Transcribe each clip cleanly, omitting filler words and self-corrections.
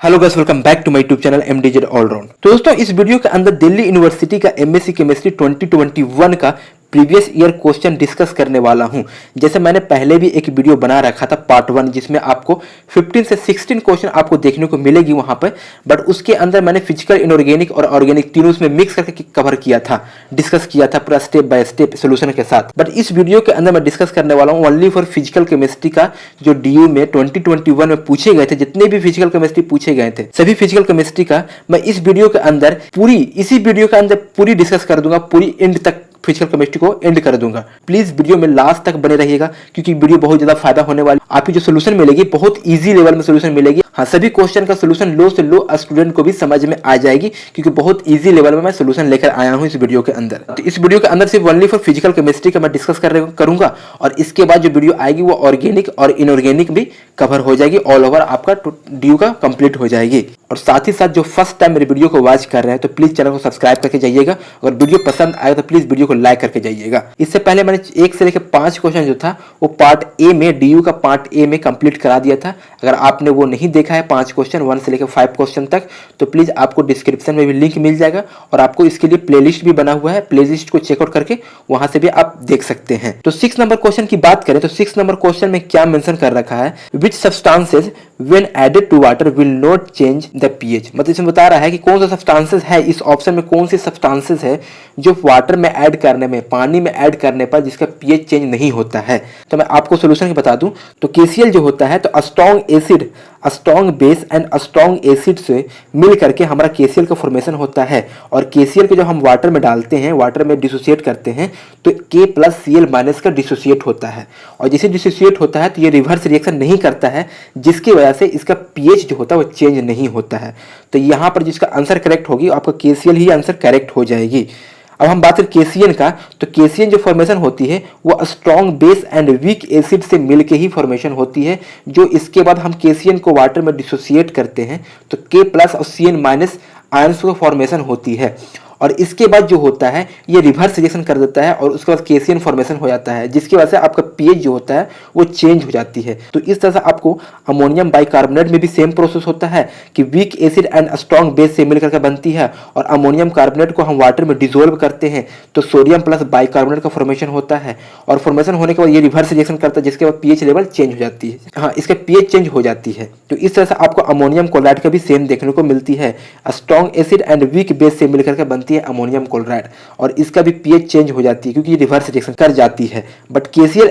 Hello guys, welcome back to my YouTube channel MDZ allround. तो दोस्तों, इस video के अंदर दिल्ली यूनिवर्सिटी का एमएससी केमिस्ट्री 2021 का प्रीवियस ईयर क्वेश्चन डिस्कस करने वाला हूं। जैसे मैंने पहले भी एक वीडियो बना रखा था पार्ट 1, जिसमें आपको 15 से 16 क्वेश्चन आपको देखने को मिलेगी वहां पर, बट उसके अंदर मैंने फिजिकल, इनऑर्गेनिक और ऑर्गेनिक तीनों उसमें मिक्स करके कवर किया था, डिस्कस किया था पूरा स्टेप बाय स्टेप सोल्यूशन के साथ। बट इस वीडियो के अंदर मैं डिस्कस करने वाला हूं ओनली फॉर फिजिकल केमिस्ट्री का, जो डीयू में 2021 में पूछे गए थे, जितने भी फिजिकल केमिस्ट्री पूछे गए थे सभी फिजिकल केमिस्ट्री का मैं इस वीडियो के अंदर इसी वीडियो के अंदर पूरी डिस्कस कर दूंगा, पूरी एंड तक फिजिकल केमिस्ट्री को एंड कर दूंगा। प्लीज वीडियो में लास्ट तक बने रहिएगा, क्योंकि वीडियो बहुत ज्यादा फायदा होने वाली। आपकी जो सोल्यूशन मिलेगी बहुत इजी लेवल में सोल्यूशन मिलेगी। हाँ, सभी क्वेश्चन का सोल्यूशन लो से लो स्टूडेंट को भी समझ में आ जाएगी, क्योंकि बहुत इजी लेवल में मैं सोल्यूशन लेकर आया हूं इस वीडियो के अंदर। तो इस वीडियो के अंदर सिर्फ ओनली फॉर फिजिकल केमिस्ट्री का मैं डिस्कस करूंगा, और इसके बाद जो वीडियो आएगी वो ऑर्गेनिक और इनऑर्गेनिक भी कवर हो जाएगी। ऑल ओवर आपका ड्यू का कंप्लीट हो जाएगी। और साथ ही साथ जो फर्स्ट टाइम मेरे वीडियो को वॉच कर रहे हैं तो प्लीज चैनल को सब्सक्राइब करके जाइएगा। अगर वीडियो पसंद आए तो प्लीज वीडियो को लाइक करके जाइएगा। इससे पहले मैंने 1 से लेकर 5 क्वेश्चन जो था वो पार्ट ए में, डीयू का पार्ट ए में कंप्लीट करा दिया था। अगर आपने वो नहीं देखा है 5 क्वेश्चन 1 से लेकर 5 क्वेश्चन तक, तो प्लीज आपको डिस्क्रिप्शन में भी लिंक मिल जाएगा, और आपको इसके लिए प्लेलिस्ट भी बना हुआ है। प्लेलिस्ट को चेकआउट करके वहां से भी आप देख सकते हैं। तो 6 नंबर क्वेश्चन की बात करें तो 6 नंबर क्वेश्चन में क्या मेंशन कर रखा है, which substances when added to water will not change the pH. मतलब इसमें बता रहा है कि कौन सा सब्सटेंसेस है, इस ऑप्शन में कौन सी सब्सटेंसेस है जो वाटर में ऐड करने में, पानी में ऐड करने पर जिसका पीएच चेंज नहीं होता है। तो मैं आपको सोल्यूशन बता दूं तो केसीएल जो होता है, तो strong acid, strong base and strong acid से मिल करके हमारा केसीएल का फॉर्मेशन होता है। और केसीएल को जब हम वाटर में डालते हैं, वाटर में डिसोसिएट करते हैं, तो K+Cl- का डिसोसिएट होता है। और जैसे डिसोसिएट होता है तो ये रिवर्स रिएक्शन नहीं करता है, जिसकी वजह से इसका पीएच जो होता है वो चेंज नहीं होता है। तो यहाँ पर जिसका आंसर करेक्ट होगी, आपका केसीएल ही आंसर करेक्ट हो जाएगी। अब हम बात करें केसीएन का, तो केसीएन जो फॉर्मेशन होती है वो strong base and weak acid से मिलके ही फॉर्मेशन होती है। जो इसके बाद हम केसीएन को वाटर में डिसोसिएट करते हैं तो K+ और Cn- आयंस का फॉर्मेशन होती है। और इसके बाद जो होता है ये रिवर्स रिएक्शन कर देता है, और उसके बाद केसीएन फॉर्मेशन हो जाता है, जिसकी वजह से आपका पीएच जो होता है वो चेंज हो जाती है। तो इस तरह से आपको अमोनियम बाइकार्बोनेट में भी सेम प्रोसेस होता है कि weak acid and strong base से मिलकर के बनती है, और अमोनियम कार्बोनेट को हम वाटर में डिसोल्व करते हैं तो सोडियम प्लस बाइकार्बोनेट का फॉर्मेशन होता है। और फॉर्मेशन होने के बाद ये रिवर्स रिएक्शन करता है, जिसके बाद पीएच लेवल चेंज हो जाती है। हाँ, इसका पीएच चेंज हो जाती है। तो इस तरह से आपको अमोनियम क्लोराइड का भी सेम देखने को मिलती है। Strong acid and weak base से मिलकर के बनती है अमोनियम क्लोराइड, और इसका भी पीएच चेंज हो जाती है क्योंकि रिवर्स रिएक्शन कर जाती है। बट केसीएल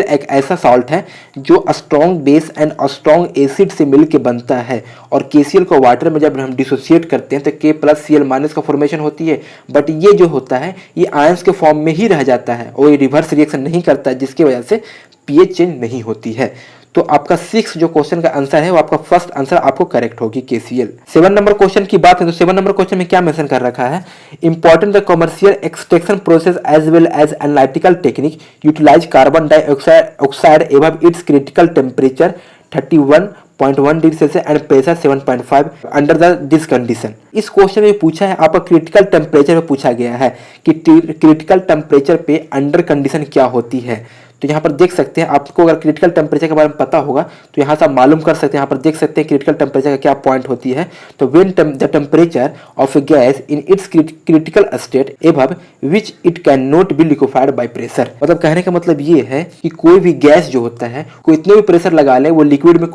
एक ऐसा सॉल्ट है जो strong base and strong acid से मिलकर बनता है, और केसीएल को वाटर में जब हम डिसोसिएट करते हैं तो K+Cl- का फॉर्मेशन होती है। बट ये जो होता है ये आयंस के फॉर्म में ही रह जाता है, और ये रिवर्स रिएक्शन नहीं करता है, जिसकी वजह से पीएच चेंज नहीं होती है। तो आपका 6 जो क्वेश्चन का आंसर है वो आपका फर्स्ट आंसर आपको करेक्ट होगी, केसीएल। 7 नंबर क्वेश्चन की बात है तो 7 नंबर क्वेश्चन में क्या मेंशन कर रखा है, important the commercial extraction process as well as analytical technique utilize carbon dioxide above its critical temperature 31.1 degree Celsius and pressure 7.5 under this condition. इस क्वेश्चन में पूछा है, आपका क्रिटिकल टेम्परेचर में पूछा गया है कि क्रिटिकल टेम्परेचर पे अंडर कंडीशन क्या होती है। तो यहाँ पर देख सकते हैं, आपको अगर क्रिटिकल टेम्परेचर के बारे में पता होगा तो यहाँ से आप मालूम कर सकते हैं। यहाँ पर देख सकते हैं क्रिटिकल टेम्परेचर का क्या पॉइंट होती है। तो when the temperature of A gas in its critical state above which it can not be liquefied by pressure. मतलब कहने का मतलब ये है कि कोई भी गैस जो होता है, कोई इतने भी प्रेशर लगा ले वो लिक्विड में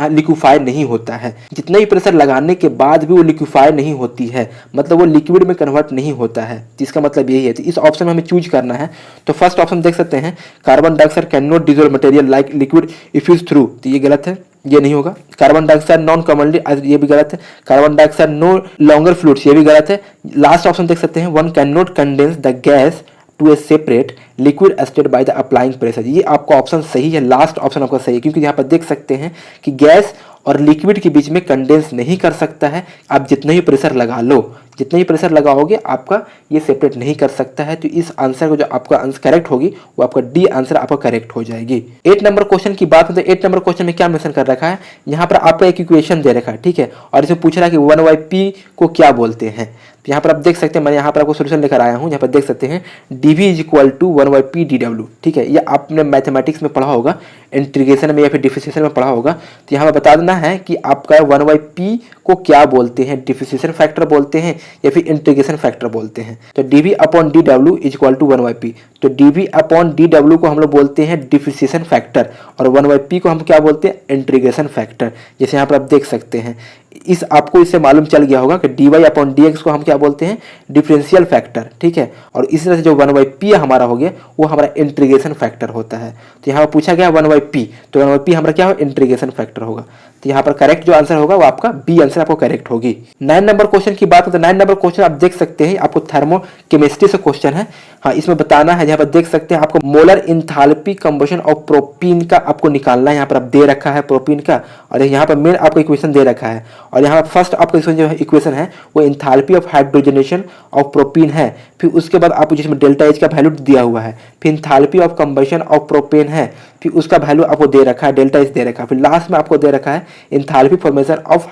लिक्विफाई नहीं होता है। जितने भी प्रेशर लगाने के बाद भी वो लिक्विफाई नहीं होती है, मतलब वो लिक्विड में कन्वर्ट नहीं होता है। इसका मतलब यही है। तो इस ऑप्शन में हमें चूज करना है। तो फर्स्ट ऑप्शन देख सकते हैं, carbon dioxide can not dissolve material like liquid if is through, तो ये गलत है, ये नहीं होगा। कार्बन डाइऑक्साइड नॉन कॉमनली, ये भी गलत है। Carbon dioxide no longer fluids, ये भी गलत है। लास्ट ऑप्शन देख सकते हैं, one can not condense the gas to a separate liquid state by the applying pressure. ये आपका ऑप्शन सही है, लास्ट ऑप्शन आपका सही है, क्योंकि यहाँ पर देख सकते हैं कि गैस और लिक्विड के बीच में कंडेंस नहीं कर सकता है। आप जितना ही प्रेशर लगा लो, जितना ही प्रेशर लगाओगे आपका ये सेपरेट नहीं कर सकता है। तो इस आंसर को जो आपका आंसर करेक्ट होगी वो आपका डी आंसर आपका करेक्ट हो जाएगी। 8 नंबर क्वेश्चन की बात है तो 8 नंबर क्वेश्चन में क्या मेंशन कर रखा है, यहाँ पर आपका एक इक्वेशन दे रखा है, ठीक है, और इसे पूछ रहा है कि 1/p को क्या बोलते हैं। तो यहाँ पर आप देख सकते हैं, मैं यहाँ पर आपको सोल्यूशन लेकर आया हूँ। यहाँ पर देख सकते हैं dv = 1/p dw, ठीक है, ये आपने मैथमेटिक्स में पढ़ा होगा, इंटीग्रेशन में या फिर डिफरेंशिएशन में पढ़ा होगा। तो यहाँ पर बता देना है कि आपका 1/p को क्या बोलते हैं, डिफरेंशिएशन फैक्टर बोलते हैं या फिर इंटीग्रेशन फैक्टर बोलते हैं। तो dv/dw is equal to 1/p। तो dv/dw को हम लोग बोलते हैं डिफरेंशिएशन फैक्टर और 1/p को हम क्या बोलते हैं, इंटीग्रेशन फैक्टर। जैसे यहाँ पर आप देख सकते हैं, इस आपको इससे मालूम चल गया होगा कि dy/dx को हम क्या बोलते हैं, डिफरेंशियल फैक्टर, ठीक है। और इसी तरह से जो 1/p हमारा हो गया वो हमारा इंटीग्रेशन फैक्टर होता है। तो यहाँ पर पूछा गया 1/p, तो 1/p हमारा क्या हो, इंटीग्रेशन फैक्टर होगा। तो यहाँ पर करेक्ट जो आंसर होगा वो आपका बी आंसर आपको करेक्ट होगी। 9 नंबर क्वेश्चन की बात करें तो 9 नंबर क्वेश्चन आप देख सकते हैं, आपको थर्मोकेमिस्ट्री से क्वेश्चन है। हाँ, इसमें बताना है, यहाँ पर देख सकते हैं आपको molar enthalpy combustion of propene का आपको निकालना है। यहाँ पर आप दे रखा है प्रोपीन का, और यहाँ पर मेन आपको इक्वेशन दे रखा है। और यहाँ पर फर्स्ट आपका जो इक्वेशन है वो enthalpy of hydrogenation of propene है। फिर उसके बाद आपको जिसमें डेल्टा एच का वैल्यू दिया हुआ है, फिर enthalpy of combustion of propane है, फिर उसका वैल्यू आपको दे रखा है, डेल्टा एच दे रखा है। फिर लास्ट में आपको दे रखा है इंथैल्पी फॉर्मेशन ऑफ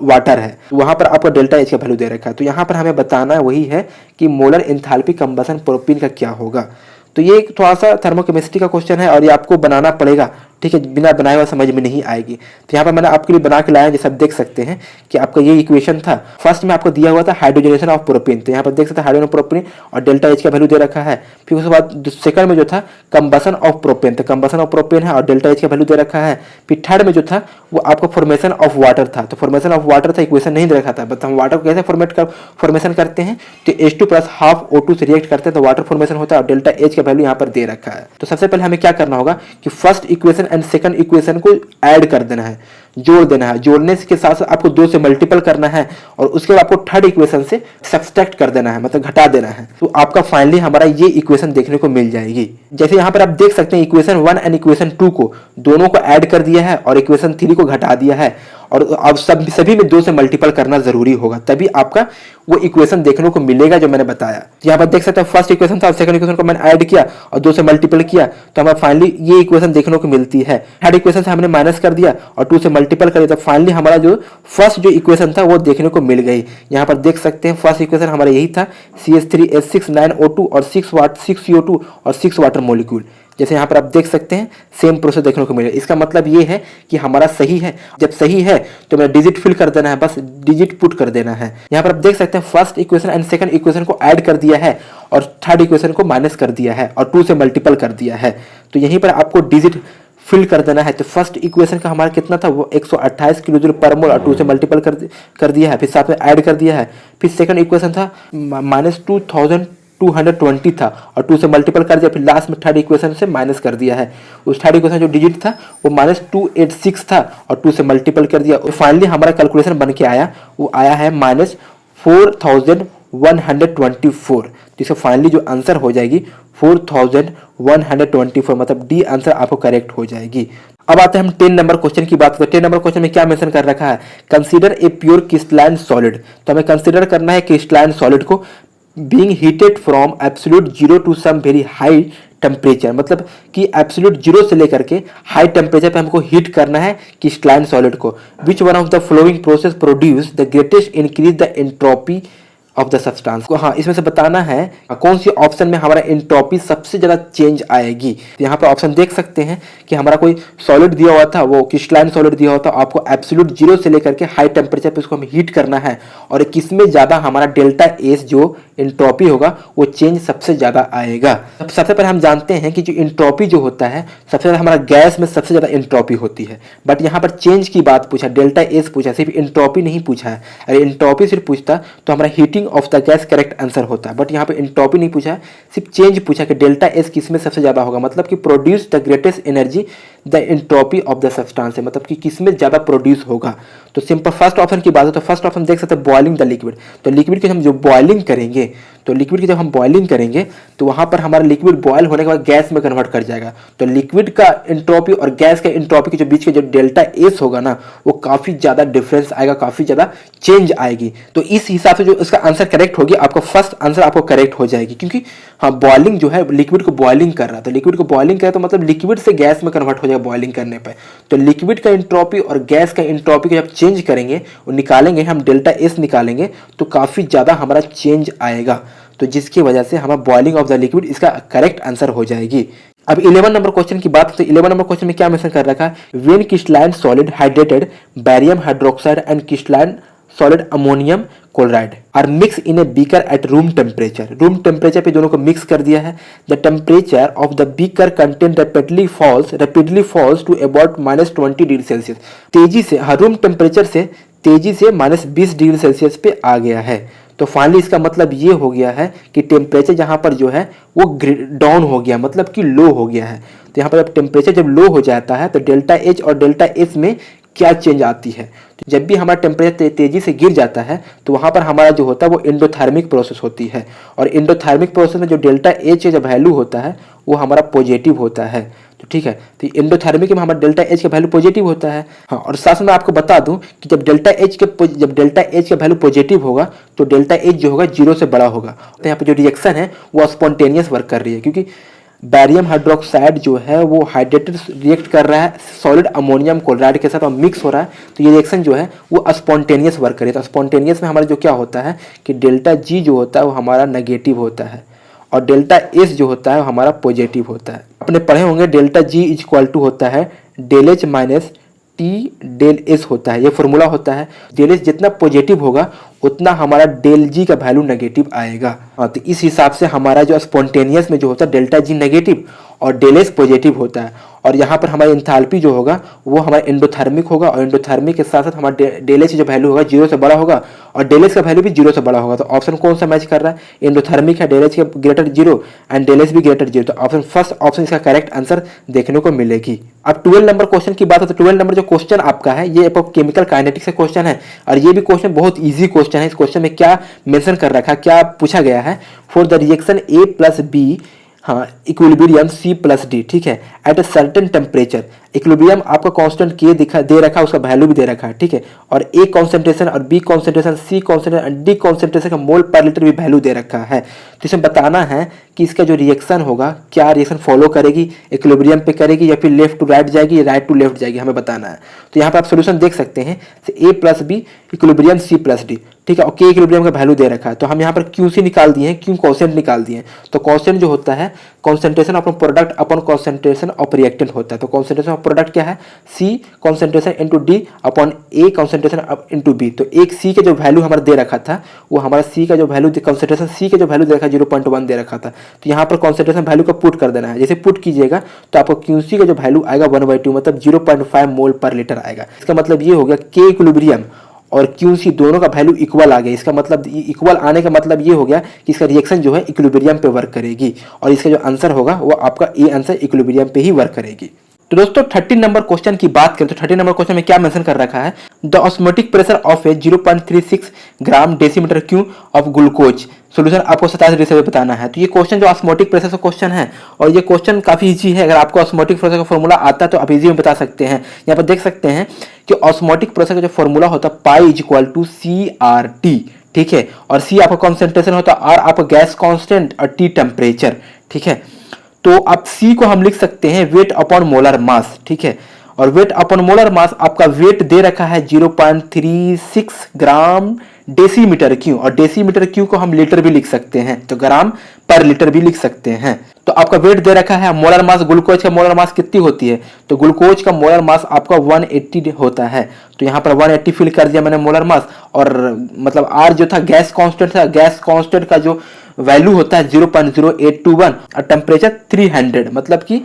वाटर है, वहां पर आपको डेल्टा एच का वैल्यू दे रखा है। तो यहाँ पर हमें बताना वही है कि मोलर इंथैल्पी कंबशन प्रोपीन का क्या होगा। तो ये थोड़ा सा थर्मोकेमिस्ट्री का क्वेश्चन है और ये आपको बनाना पड़ेगा, ठीक है, बिना बनाए हुआ समझ में नहीं आएगी। तो यहाँ पर मैंने आपके लिए बना के लाया, जैसे आप देख सकते हैं कि आपका ये इक्वेशन था। फर्स्ट में आपको दिया हुआ था हाइड्रोजनेशन ऑफ प्रोपीन, तो यहाँ पर देख सकते हैं हाइड्रोजन प्रोपीन और डेल्टा एच का वैल्यू दे रखा है। फिर उसके बाद सेकंड में जो था कंबशन ऑफ प्रोपेन, तो कंबशन ऑफ प्रोपेन है और डेल्टा एच का वैल्यू दे रखा है। फिर थर्ड में जो था वो आपको फॉर्मेशन ऑफ वाटर था, तो फॉर्मेशन ऑफ वाटर था, इक्वेशन नहीं दे रखा था, बट हम वाटर को कैसे फॉर्मेशन करते हैं, तो H2 + हाफ O2 से रिएक्ट करते हैं तो वाटर फॉर्मेशन होता है और डेल्टा एच का वैल्यू यहाँ पर दे रखा है। तो सबसे पहले हमें क्या करना होगा कि first equation and second equation को ऐड कर देना है, जोड़ देना है। जोड़ने के साथ साथ आपको 2 से मल्टीपल करना है और उसके बाद आपको थर्ड इक्वेशन से सब्सट्रैक्ट कर देना है, मतलब घटा देना है। तो आपका फाइनली हमारा ये इक्वेशन देखने को मिल जाएगी। जैसे यहाँ पर आप देख सकते हैं इक्वेशन 1 एंड इक्वेशन 2 को दोनों को ऐड कर दिया है और इक्वेशन 3 को घटा दिया है, और अब सभी में 2 से मल्टीपल करना जरूरी होगा, तभी आपका वो इक्वेशन देखने को मिलेगा जो मैंने बताया। यहाँ पर देख सकते हैं फर्स्ट इक्वेशन था और सेकंड इक्वेशन को मैंने ऐड किया और 2 से मल्टीपल किया, तो हमें फाइनली ये इक्वेशन देखने को मिलती है। थर्ड इक्वेशन से हमने माइनस कर दिया और 2 से मल्टीपल कर दिया, तो फाइनली हमारा जो फर्स्ट जो इक्वेशन था वो देखने को मिल गई। यहाँ पर देख सकते हैं फर्स्ट इक्वेशन हमारा यही था, CH3H6 9O2 और 6 CO2 और 6 वाटर मोलिक्यूल। जैसे यहाँ पर आप देख सकते हैं सेम प्रोसेस देखने को मिलेगा। इसका मतलब ये है कि हमारा सही है। जब सही है तो मेरा डिजिट फिल कर देना है, बस डिजिट पुट कर देना है। यहाँ पर आप देख सकते हैं first equation and second equation को ऐड कर दिया है और थर्ड इक्वेशन को माइनस कर दिया है और 2 से मल्टीपल कर दिया है। तो यहीं पर आपको डिजिट फिल कर देना है। तो फर्स्ट इक्वेशन का हमारा कितना था, वो 128 किलो जूल पर मोल और 2 से मल्टीपल कर दिया है, फिर साथ में ऐड कर दिया है। फिर सेकंड इक्वेशन था -2220 था और 2 से मल्टीपल कर दिया, फिर लास्ट में थर्ड इक्वेशन से माइनस कर दिया है। उस थर्ड इक्वेशन जो डिजिट था वो -286 था और 2 से मल्टीपल कर दिया। और फाइनली हमारा कैलकुलेशन बन के आया, वो आया है -4124। तो इसका फाइनली जो आंसर हो जाएगी 4124, मतलब डी आंसर आपको करेक्ट हो जाएगी। अब आते हैं हम 10 नंबर क्वेश्चन की बात करते हैं। 10 नंबर क्वेश्चन में क्या मेंशन कर रखा है, consider a pure crystalline solid. तो हमें कंसीडर करना है क्रिस्टलाइन सॉलिड को being heated from absolute 0 to some very high temperature, मतलब कि एब्सोल्यूट 0 से लेकर के हाई टेम्परेचर पे हमको हीट करना है क्रिस्टलाइन सॉलिड को। Which one of the following process produce the greatest increase the entropy of the substance को। हाँ, इसमें से बताना है कौन सी ऑप्शन में हमारा एंट्रोपी सबसे ज्यादा चेंज आएगी। तो यहाँ पर ऑप्शन देख सकते हैं कि हमारा कोई सॉलिड दिया हुआ था, वो क्रिस्टलाइन सॉलिड दिया हुआ था, आपको एब्सोल्यूट 0 से लेकर के हाई टेम्परेचर पे उसको हमें हीट करना है और किसमें ज्यादा हमारा डेल्टा एस जो एंट्रोपी होगा वो चेंज सबसे ज्यादा आएगा। सबसे पहले हम जानते हैं कि जो एंट्रोपी जो होता है सबसे ज्यादा हमारा गैस में सबसे ज्यादा एंट्रोपी होती है, बट यहाँ पर चेंज की बात पूछा, डेल्टा एस पूछा, सिर्फ एंट्रोपी नहीं पूछा है। अगर एंट्रोपी सिर्फ पूछता तो हमारा heating of the gas correct answer होता है, बट यहाँ पे एंट्रोपी नहीं पूछा है, सिर्फ चेंज पूछा कि डेल्टा एस किसमें सबसे ज्यादा होगा, मतलब कि produce the greatest energy the entropy of the substance है, मतलब कि किसमें ज्यादा प्रोड्यूस होगा। तो सिंपल फर्स्ट ऑप्शन की बात है तो फर्स्ट ऑप्शन देख सकते हैं बॉइलिंग द लिक्विड। तो लिक्विड की हम जो बॉइलिंग करेंगे, तो लिक्विड की जब हम बॉइलिंग करेंगे तो वहां पर हमारा लिक्विड बॉयल होने के बाद गैस में कन्वर्ट कर जाएगा। तो लिक्विड का एंट्रोपी और गैस का एंट्रोपी के जो बीच के जो डेल्टा एस होगा ना, वो काफी ज्यादा डिफरेंस आएगा, काफी ज्यादा चेंज आएगी। तो इस हिसाब से जो इसका आंसर करेक्ट होगी, आपका फर्स्ट आंसर आपको करेक्ट हो जाएगी, क्योंकि हाँ बॉइलिंग जो है लिक्विड को बॉइलिंग कर रहा है, तो लिक्विड को बॉइलिंग करे तो मतलब लिक्विड से गैस में कन्वर्ट हो जाएगा बॉइलिंग करने पर। तो लिक्विड का एंट्रोपी और गैस का एंट्रोपी को जब चेंज करेंगे और निकालेंगे, हम डेल्टा एस निकालेंगे तो काफी ज्यादा हमारा चेंज आएगा, तो जिसकी वजह से हमारा बॉइलिंग ऑफ द लिक्विड इसका करेक्ट आंसर हो जाएगी। अब 11 नंबर क्वेश्चन की बात, तो 11 नंबर क्वेश्चन में क्या मेंशन कर रखा है, when crystalline solid hydrated barium hydroxide and crystalline solid ammonium chloride are mix in a beaker at room temperature पे दोनों को मिक्स कर दिया है। The temperature of the beaker content rapidly falls to about -20 degree Celsius. तेजी से, हाँ, room temperature से तेजी से -20 डिग्री सेल्सियस पे आ गया है। तो फाइनली इसका मतलब ये हो गया है कि टेम्परेचर यहाँ पर जो है वो डाउन हो गया, मतलब कि लो हो गया है। तो यहाँ पर जब टेम्परेचर जब लो हो जाता है तो डेल्टा एच और डेल्टा एस में क्या चेंज आती है, तो जब भी हमारा टेम्परेचर तेजी से गिर जाता है तो वहाँ पर हमारा जो होता है वो एंडोथर्मिक प्रोसेस होती है, और एंडोथर्मिक प्रोसेस में जो डेल्टा एच का जो वैल्यू होता है वो हमारा पॉजिटिव होता है। तो ठीक है, तो एंडोथर्मिक में हमारा डेल्टा एच का वैल्यू पॉजिटिव होता है। हाँ, और साथ में आपको बता दूं कि जब डेल्टा एच का वैल्यू पॉजिटिव होगा तो डेल्टा एच जो होगा 0 से बड़ा होगा। तो यहाँ पे जो रिएक्शन है वो स्पॉन्टेनियस वर्क कर रही है, क्योंकि बैरियम हाइड्रोक्साइड जो है वो हाइड्रेटेड रिएक्ट कर रहा है सॉलिड अमोनियम क्लोराइड के साथ और मिक्स हो रहा है, तो ये रिएक्शन जो है वो स्पॉन्टेनियस वर्क कर रही है। तो स्पॉन्टेनियस में हमारा जो क्या होता है कि डेल्टा जी जो होता है वो हमारा नेगेटिव होता है और डेल्टा एस जो होता है वो हमारा पॉजिटिव होता है। आपने पढ़े होंगे delta G is equal to होता है del H minus T del S होता है, ये फॉर्मूला होता है। डेल एस जितना पॉजिटिव होगा उतना हमारा डेल जी का वैल्यू नेगेटिव आएगा। हाँ, तो इस हिसाब से हमारा जो स्पॉन्टेनियस में जो होता है डेल्टा जी नेगेटिव और डेल एस पॉजिटिव होता है, और यहाँ पर हमारी एंथैल्पी जो होगा वो हमारा एंडोथर्मिक होगा, और एंडोथर्मिक के साथ साथ हमारा डेल एच जो वैल्यू होगा 0 से बड़ा होगा और डेल एस का वैल्यू भी 0 से बड़ा होगा। तो ऑप्शन कौन सा मैच कर रहा है, एंडोथर्मिक है, डेल एच के ग्रेटर 0 एंड डेल एस भी ग्रेटर 0। तो ऑप्शन फर्स्ट ऑप्शन इसका करेक्ट आंसर देखने को मिलेगी। अब 12 नंबर क्वेश्चन की बात है, तो 12 नंबर जो क्वेश्चन आपका है ये केमिकल काइनेटिक्स का क्वेश्चन है, और ये भी क्वेश्चन बहुत ईजी क्वेश्चन है। इस क्वेश्चन में क्या मेंशन कर रखा है, क्या पूछा गया है, for the reaction A plus B, हाँ, इक्विलिब्रियम सी प्लस डी, ठीक है, at a certain temperature. Equilibrium आपका कांस्टेंट के दे रखा है, उसका वैल्यू भी दे रखा है, ठीक है, और ए कॉन्सेंट्रेशन और बी कॉन्सेंट्रेशन, सी कॉन्सेंट्रेशन और डी कॉन्सेंट्रेशन का मोल पर लीटर भी वैल्यू दे रखा है। तो इसमें बताना है कि इसका जो रिएक्शन होगा क्या रिएक्शन फॉलो करेगी, इक्विलिब्रियम पे करेगी या फिर लेफ्ट टू राइट जाएगी या राइट टू लेफ्ट जाएगी, हमें बताना है। तो यहाँ पर आप सोल्यूशन देख सकते हैं, A plus B equilibrium C plus D, ठीक है, और के इक्विलिब्रियम का वैल्यू दे रखा है। तो हम यहाँ पर क्यू सी निकाल दिए हैं, क्यू कॉन्सेंट निकाल दिए हैं। तो कॉन्सेंट जो होता है concentration upon product upon concentration of reactant होता है। तो कॉन्सेंट्रेशन ऑफ प्रोडक्ट क्या है, C concentration into D upon A concentration into B. तो एक सी के जो वैल्यू हमारा दे रखा था वो हमारा सी का जो वैल्यू कॉन्सेंट्रेशन सी के जो वैल्यू दे रखा है 0.1 दे रखा था। तो यहाँ पर कॉन्सेंट्रेशन वैल्यू को पुट कर देना है। जैसे पुट कीजिएगा तो आपको क्यू सी का जो वैल्यू आएगा 1/2 मतलब 0.5 मोल पर लीटर आएगा। इसका मतलब ये हो गया के इक्विलिब्रियम और क्यू सी दोनों का वैल्यू इक्वल आ गया। इसका मतलब इक्वल आने का मतलब ये हो गया कि इसका रिएक्शन जो है इक्विलिब्रियम पे वर्क करेगी, और इसका जो आंसर होगा वो आपका ए आंसर इक्विलिब्रियम पे ही वर्क करेगी। तो दोस्तों 13 नंबर क्वेश्चन की बात करें तो 13 नंबर क्वेश्चन में क्या मेंशन कर रखा है, the osmotic pressure of A 0.36 gram decimetre cube of glucose. Solution आपको 27 डिग्री से बताना है। तो ये क्वेश्चन जो ऑस्मोटिक प्रेशर का क्वेश्चन है, और ये क्वेश्चन काफी इजी है। अगर आपको ऑस्मोटिक प्रेशर का फॉर्मूला आता है तो आप इजी में बता सकते हैं। यहाँ पर देख सकते हैं कि ऑस्मोटिक प्रेशर का जो फॉर्मूला होता है pi is equal to CRT, ठीक है, और सी आपका कॉन्सेंट्रेशन होता है, आर आपका गैस कांस्टेंट और टी टेम्परेचर, ठीक है। तो अब सी को हम लिख सकते हैं वेट अपॉन मोलर मास, ठीक है, और वेट अपॉन मोलर मास आपका वेट दे रखा है 0.36 ग्राम डेसीमीटर क्यू, और डेसीमीटर क्यू को हम लीटर भी लिख सकते हैं, तो ग्राम पर लीटर भी लिख सकते हैं। तो आपका वेट दे रखा है, मोलर मास, ग्लूकोज का मोलर मास कितनी होती है, तो ग्लूकोज का मोलर मास आपका 180 होता है। तो यहाँ पर 180 फिल कर दिया मैंने मोलर मास, और मतलब आर जो था गैस कांस्टेंट था, गैस कांस्टेंट का जो वैल्यू होता है 0.0821 और टेम्परेचर 300, मतलब कि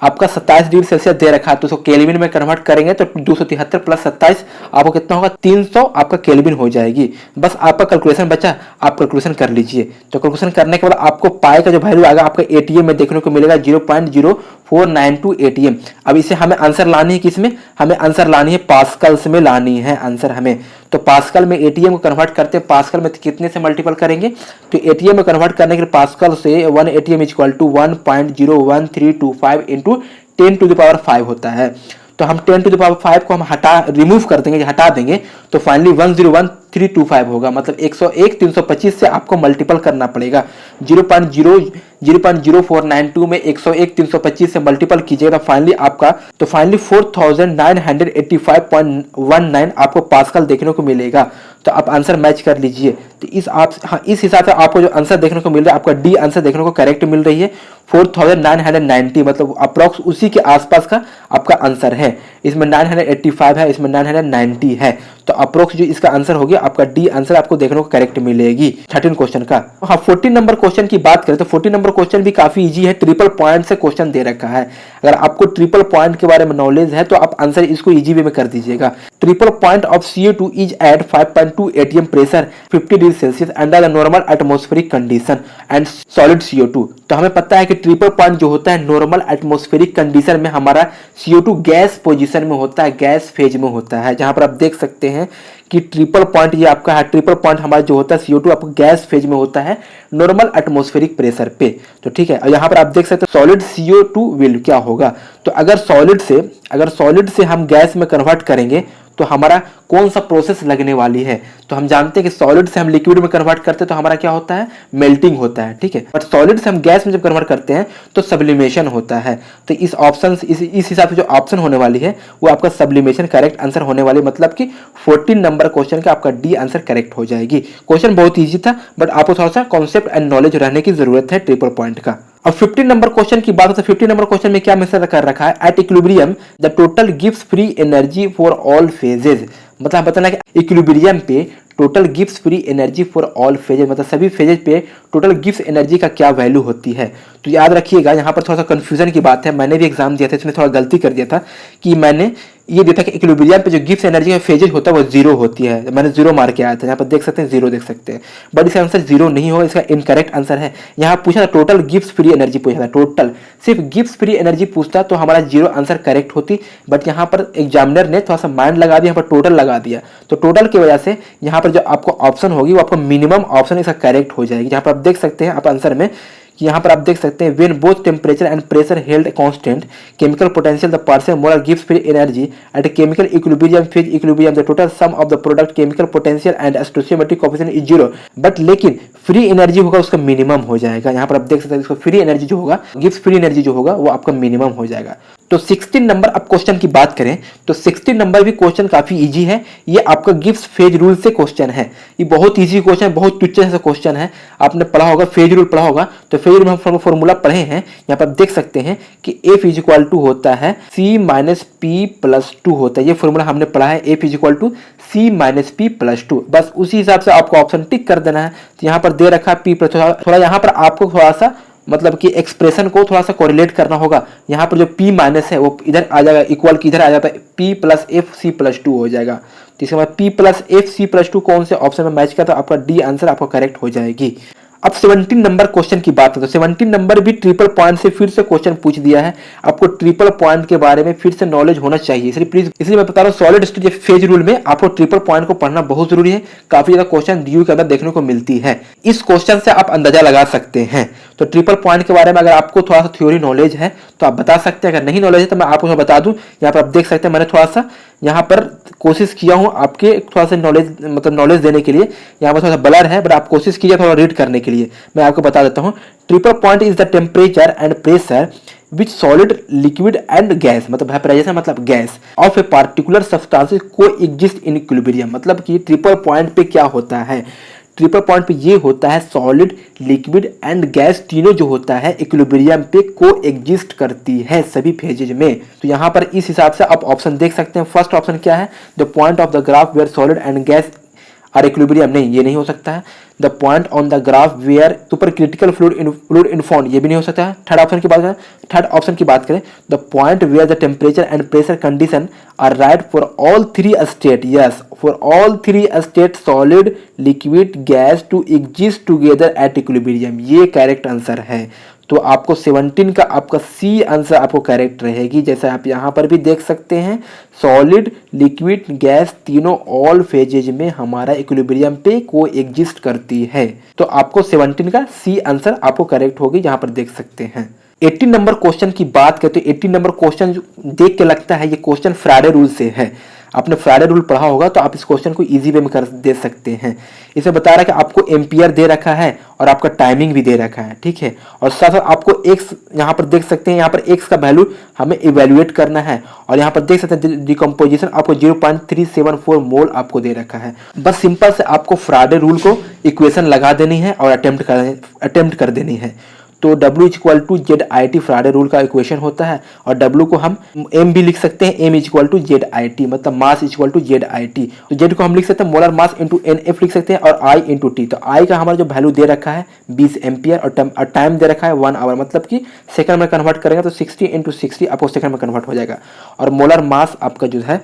आपका 27 डिग्री सेल्सियस दे रखा है। तो उसको केल्विन में कन्वर्ट करेंगे तो 273 प्लस 27 आपको कितना होगा, 300 आपका केल्विन हो जाएगी। बस आपका कैलकुलेशन बचा, आप कैलकुलेशन कर लीजिए। तो कैलकुलेशन करने के बाद आपको पाई का जो वैल्यू आएगा आपका एटीएम में देखने को मिलेगा 0.0492 एटीएम। अब इसे हमें आंसर लानी है किसमें, हमें आंसर लानी है पास्कल्स में लानी है आंसर हमें। तो पास्कल में एटीएम को कन्वर्ट करते हैं, पास्कल में कितने से मल्टीपल करेंगे, तो एटीएम में कन्वर्ट करने के लिए पास्कल से 1 ATM is equal to 1.01325 into 10 to the power 5 होता है। तो हम 10 टू द पावर 5 को हम रिमूव कर देंगे, हटा देंगे, तो फाइनली 101,325 होगा। मतलब 101 325 से आपको मल्टीपल करना पड़ेगा, 0.0 0.0492 में 101 325 से मल्टीपल कीजिएगा फाइनली 4985.19 आपको पास्कल देखने को मिलेगा। तो आप आंसर मैच कर लीजिए। तो इस हिसाब से आपको जो आंसर देखने को मिल रहा है, आपका डी आंसर देखने को करेक्ट मिल रही है। 4990 मतलब अप्रॉक्स उसी के आसपास का आपका आंसर है। इसमें 985 है, इसमें 990 है, तो अप्रोक्स जो इसका आंसर हो गया आपका डी आंसर आपको देखने को करेक्ट मिलेगी 13 क्वेश्चन का। हाँ, 14 नंबर क्वेश्चन की बात करें तो 14 नंबर क्वेश्चन भी काफी इजी है। ट्रिपल पॉइंट से क्वेश्चन दे रखा है। अगर आपको ट्रिपल पॉइंट के बारे में नॉलेज है तो आप आंसर इसको इजी वे में कर दीजिएगा। Triple point of CO2 is at 5.2 atm pressure 50 degree Celsius under the normal atmospheric condition and solid CO2। तो हमें पता है कि ट्रिपल पॉइंट जो होता है नॉर्मल एटमॉस्फेरिक कंडीशन में हमारा CO2 गैस पोजीशन में होता है, गैस फेज में होता है। जहां पर आप देख सकते हैं कि ट्रिपल पॉइंट ये आपका है। ट्रिपल पॉइंट हमारा जो होता है CO2 आपको गैस फेज में होता है नॉर्मल एटमॉस्फेरिक प्रेशर पे। तो ठीक है, और यहाँ पर आप देख सकते हैं सॉलिड CO2 विल क्या होगा। तो अगर सॉलिड से हम गैस में कन्वर्ट करेंगे तो हमारा कौन सा प्रोसेस लगने वाली है। तो हम जानते हैं कि सॉलिड से हम लिक्विड में कन्वर्ट करते हैं तो हमारा क्या होता है, मेल्टिंग होता है, ठीक है। बट सॉलिड से हम गैस में जब कन्वर्ट करते हैं तो सब्लिमेशन होता है। तो इस हिसाब से जो ऑप्शन होने वाली है वो आपका सब्लिमेशन करेक्ट आंसर होने वाली, मतलब कि 14 नंबर क्वेश्चन का आपका डी आंसर करेक्ट हो जाएगी। क्वेश्चन बहुत ईजी था, बट आपको थोड़ा सा कॉन्सेप्ट एंड नॉलेज रहने की जरूरत है ट्रिपल पॉइंट का। अब 15 नंबर क्वेश्चन की बात हो तो 15 नंबर क्वेश्चन में क्या मेंशन कर रखा है, at equilibrium the total gives free energy for all phases. मतलब बताना कि इक्विलिब्रियम पे total gives free energy for all phases, मतलब सभी फेजेज पे टोटल गिव्स एनर्जी का क्या वैल्यू होती है। तो याद रखिएगा, यहाँ पर थोड़ा सा कंफ्यूजन की बात है। मैंने भी एग्जाम दिया था, इसमें थोड़ा गलती कर दिया था कि मैंने ये दिया था कि इक्विलिब्रियम पे जो गिव्स एनर्जी का फेजेज होता है वो जीरो होती है। मैंने जीरो मार के आया था, यहाँ पर देख सकते हैं जीरो देख सकते हैं, बट इसका आंसर जीरो नहीं होगा, इसका इनकरेक्ट आंसर है। यहाँ पूछा था टोटल गिव्स फ्री एनर्जी पूछा था, टोटल सिर्फ गिव्स फ्री एनर्जी पूछता तो हमारा जीरो आंसर करेक्ट होती, बट यहाँ पर एग्जामिनर ने थोड़ा सा माइंड लगा दिया, यहाँ पर टोटल लगा दिया। तो टोटल की वजह से यहाँ पर जो आपको ऑप्शन होगी वो आपको मिनिमम ऑप्शन इसका करेक्ट हो जाएगी। यहाँ पर आप देख सकते हैं आप आंसर में कि यहाँ पर आप देख सकते हैं when both temperature and pressure held constant chemical potential the partial molar gives free energy at chemical equilibrium phase equilibrium the total sum of the product chemical potential and stoichiometric coefficient is zero. But लेकिन free energy होगा उसका minimum हो जाएगा। यहाँ पर आप देख सकते हैं इसको फ्री एनर्जी जो होगा, गिव्स फ्री एनर्जी जो होगा वो आपका मिनिमम हो जाएगा। तो 16 नंबर अब क्वेश्चन की बात करें तो 16 नंबर भी क्वेश्चन काफी इजी है। ये आपका गिब्स फेज रूल से क्वेश्चन है। ये बहुत इजी क्वेश्चन है, बहुत तुच्छ से क्वेश्चन है। आपने पढ़ा होगा, फेज रूल पढ़ा होगा, तो फेज रूल में हम फॉर्मूला पढ़े हैं। यहाँ पर आप देख सकते हैं कि F इज इक्वल टू होता है C minus P plus two होता है। ये फॉर्मूला हमने पढ़ा है, F is equal to C minus P plus two. बस उसी हिसाब से आपको ऑप्शन टिक कर देना है। तो यहाँ पर दे रखा है P प्लस, थोड़ा यहाँ पर आपको थोड़ा सा मतलब कि एक्सप्रेशन को थोड़ा सा कोरिलेट करना होगा। यहाँ पर जो P माइनस है वो इधर आ जाएगा, इक्वल की इधर आ जाता है, P plus F C plus two हो जाएगा। तो इसके बाद P plus F C plus two कौन से ऑप्शन में मैच करता है, आपका डी आंसर आपको करेक्ट हो जाएगी। अब 17 नंबर क्वेश्चन की बात है तो 17 नंबर भी ट्रिपल पॉइंट से फिर से क्वेश्चन पूछ दिया है। आपको ट्रिपल पॉइंट के बारे में फिर से नॉलेज होना चाहिए, इसलिए मैं बता रहा हूँ सॉलिड स्टेट फेज रूल में आपको ट्रिपल पॉइंट को पढ़ना बहुत जरूरी है। काफी ज्यादा क्वेश्चन DU के अंदर देखने को मिलती है। इस क्वेश्चन से आप अंदाजा लगा सकते हैं। तो ट्रिपल पॉइंट के बारे में अगर आपको थोड़ा सा थ्योरी नॉलेज है तो आप बता सकते हैं, अगर नहीं नॉलेज है तो मैं आपको बता दूं। यहाँ पर आप देख सकते हैं मैंने थोड़ा सा यहाँ पर कोशिश किया हूँ आपके थोड़ा सा नॉलेज देने के लिए। यहाँ पर थोड़ा सा ब्लर है, बट आप कोशिश कीजिए थोड़ा रीड करने के लिए। मैं आपको बता देता हूँ, triple point is the temperature and pressure which solid liquid and gas, मतलब वेपराइजेशन मतलब gas off a particular substance को एग्जिस्ट इन इक्विलिब्रियम। मतलब कि ट्रिपल पॉइंट पे क्या होता है, ट्रिपल पॉइंट पे ये होता है सॉलिड लिक्विड एंड गैस तीनों जो होता है इक्विलिब्रियम पे को एग्जिस्ट करती है सभी फेजेज में। तो यहाँ पर इस हिसाब से आप ऑप्शन देख सकते हैं। फर्स्ट ऑप्शन क्या है, the point of the graph where solid and gas are equilibrium, नहीं ये नहीं हो सकता है। The point on the graph where super critical fluid in found, ये भी नहीं हो सकता है। थर्ड ऑप्शन की बात करें, the point where the temperature and pressure condition are right for all three state, yes for all three state solid liquid gas to exist together at equilibrium, ये करेक्ट आंसर है। तो आपको 17 का आपका C answer आपको correct रहेगी। जैसे आप यहाँ पर भी देख सकते हैं, सॉलिड लिक्विड गैस तीनों ऑल फेजेज में हमारा इक्विलिब्रियम पे को एग्जिस्ट करती है। तो आपको 17 का सी आंसर आपको करेक्ट होगी, यहाँ पर देख सकते हैं। 18 नंबर क्वेश्चन की बात करते हैं। 18 नंबर क्वेश्चन देख के लगता है ये क्वेश्चन फ्राडे रूल से है। आपने फैराडे रूल पढ़ा होगा तो आप इस क्वेश्चन को इजी वे में कर दे सकते हैं। इसमें बता रहा है कि आपको एम्पियर दे रखा है और आपका टाइमिंग भी दे रखा है, ठीक है। और साथ साथ आपको एक्स यहाँ पर देख सकते हैं, यहाँ पर एक्स का वैल्यू हमें इवेल्युएट करना है और यहाँ पर देख सकते हैं डिकम्पोजिशन आपको 0.374 मोल आपको दे रखा है। बस सिंपल से आपको फैराडे रूल को इक्वेशन लगा देनी है और अटेम्प्ट कर देनी है। तो W equal to Z I T Faraday rule का इक्वेशन होता है और W को हम M भी लिख सकते हैं, M equal to Z I T, मतलब mass equal to Z I T. तो जेड को हम लिख सकते हैं मोलर मास इंटू NF लिख सकते हैं और I इंटू टी। तो I का हमारा जो वैल्यू दे रखा है 20 एम्पियर और टाइम दे रखा है 1 आवर, मतलब कि सेकंड में कन्वर्ट करेंगे तो 60 इंटू 60 आपको सेकंड में कन्वर्ट हो जाएगा। और मोलर मास आपका जो है,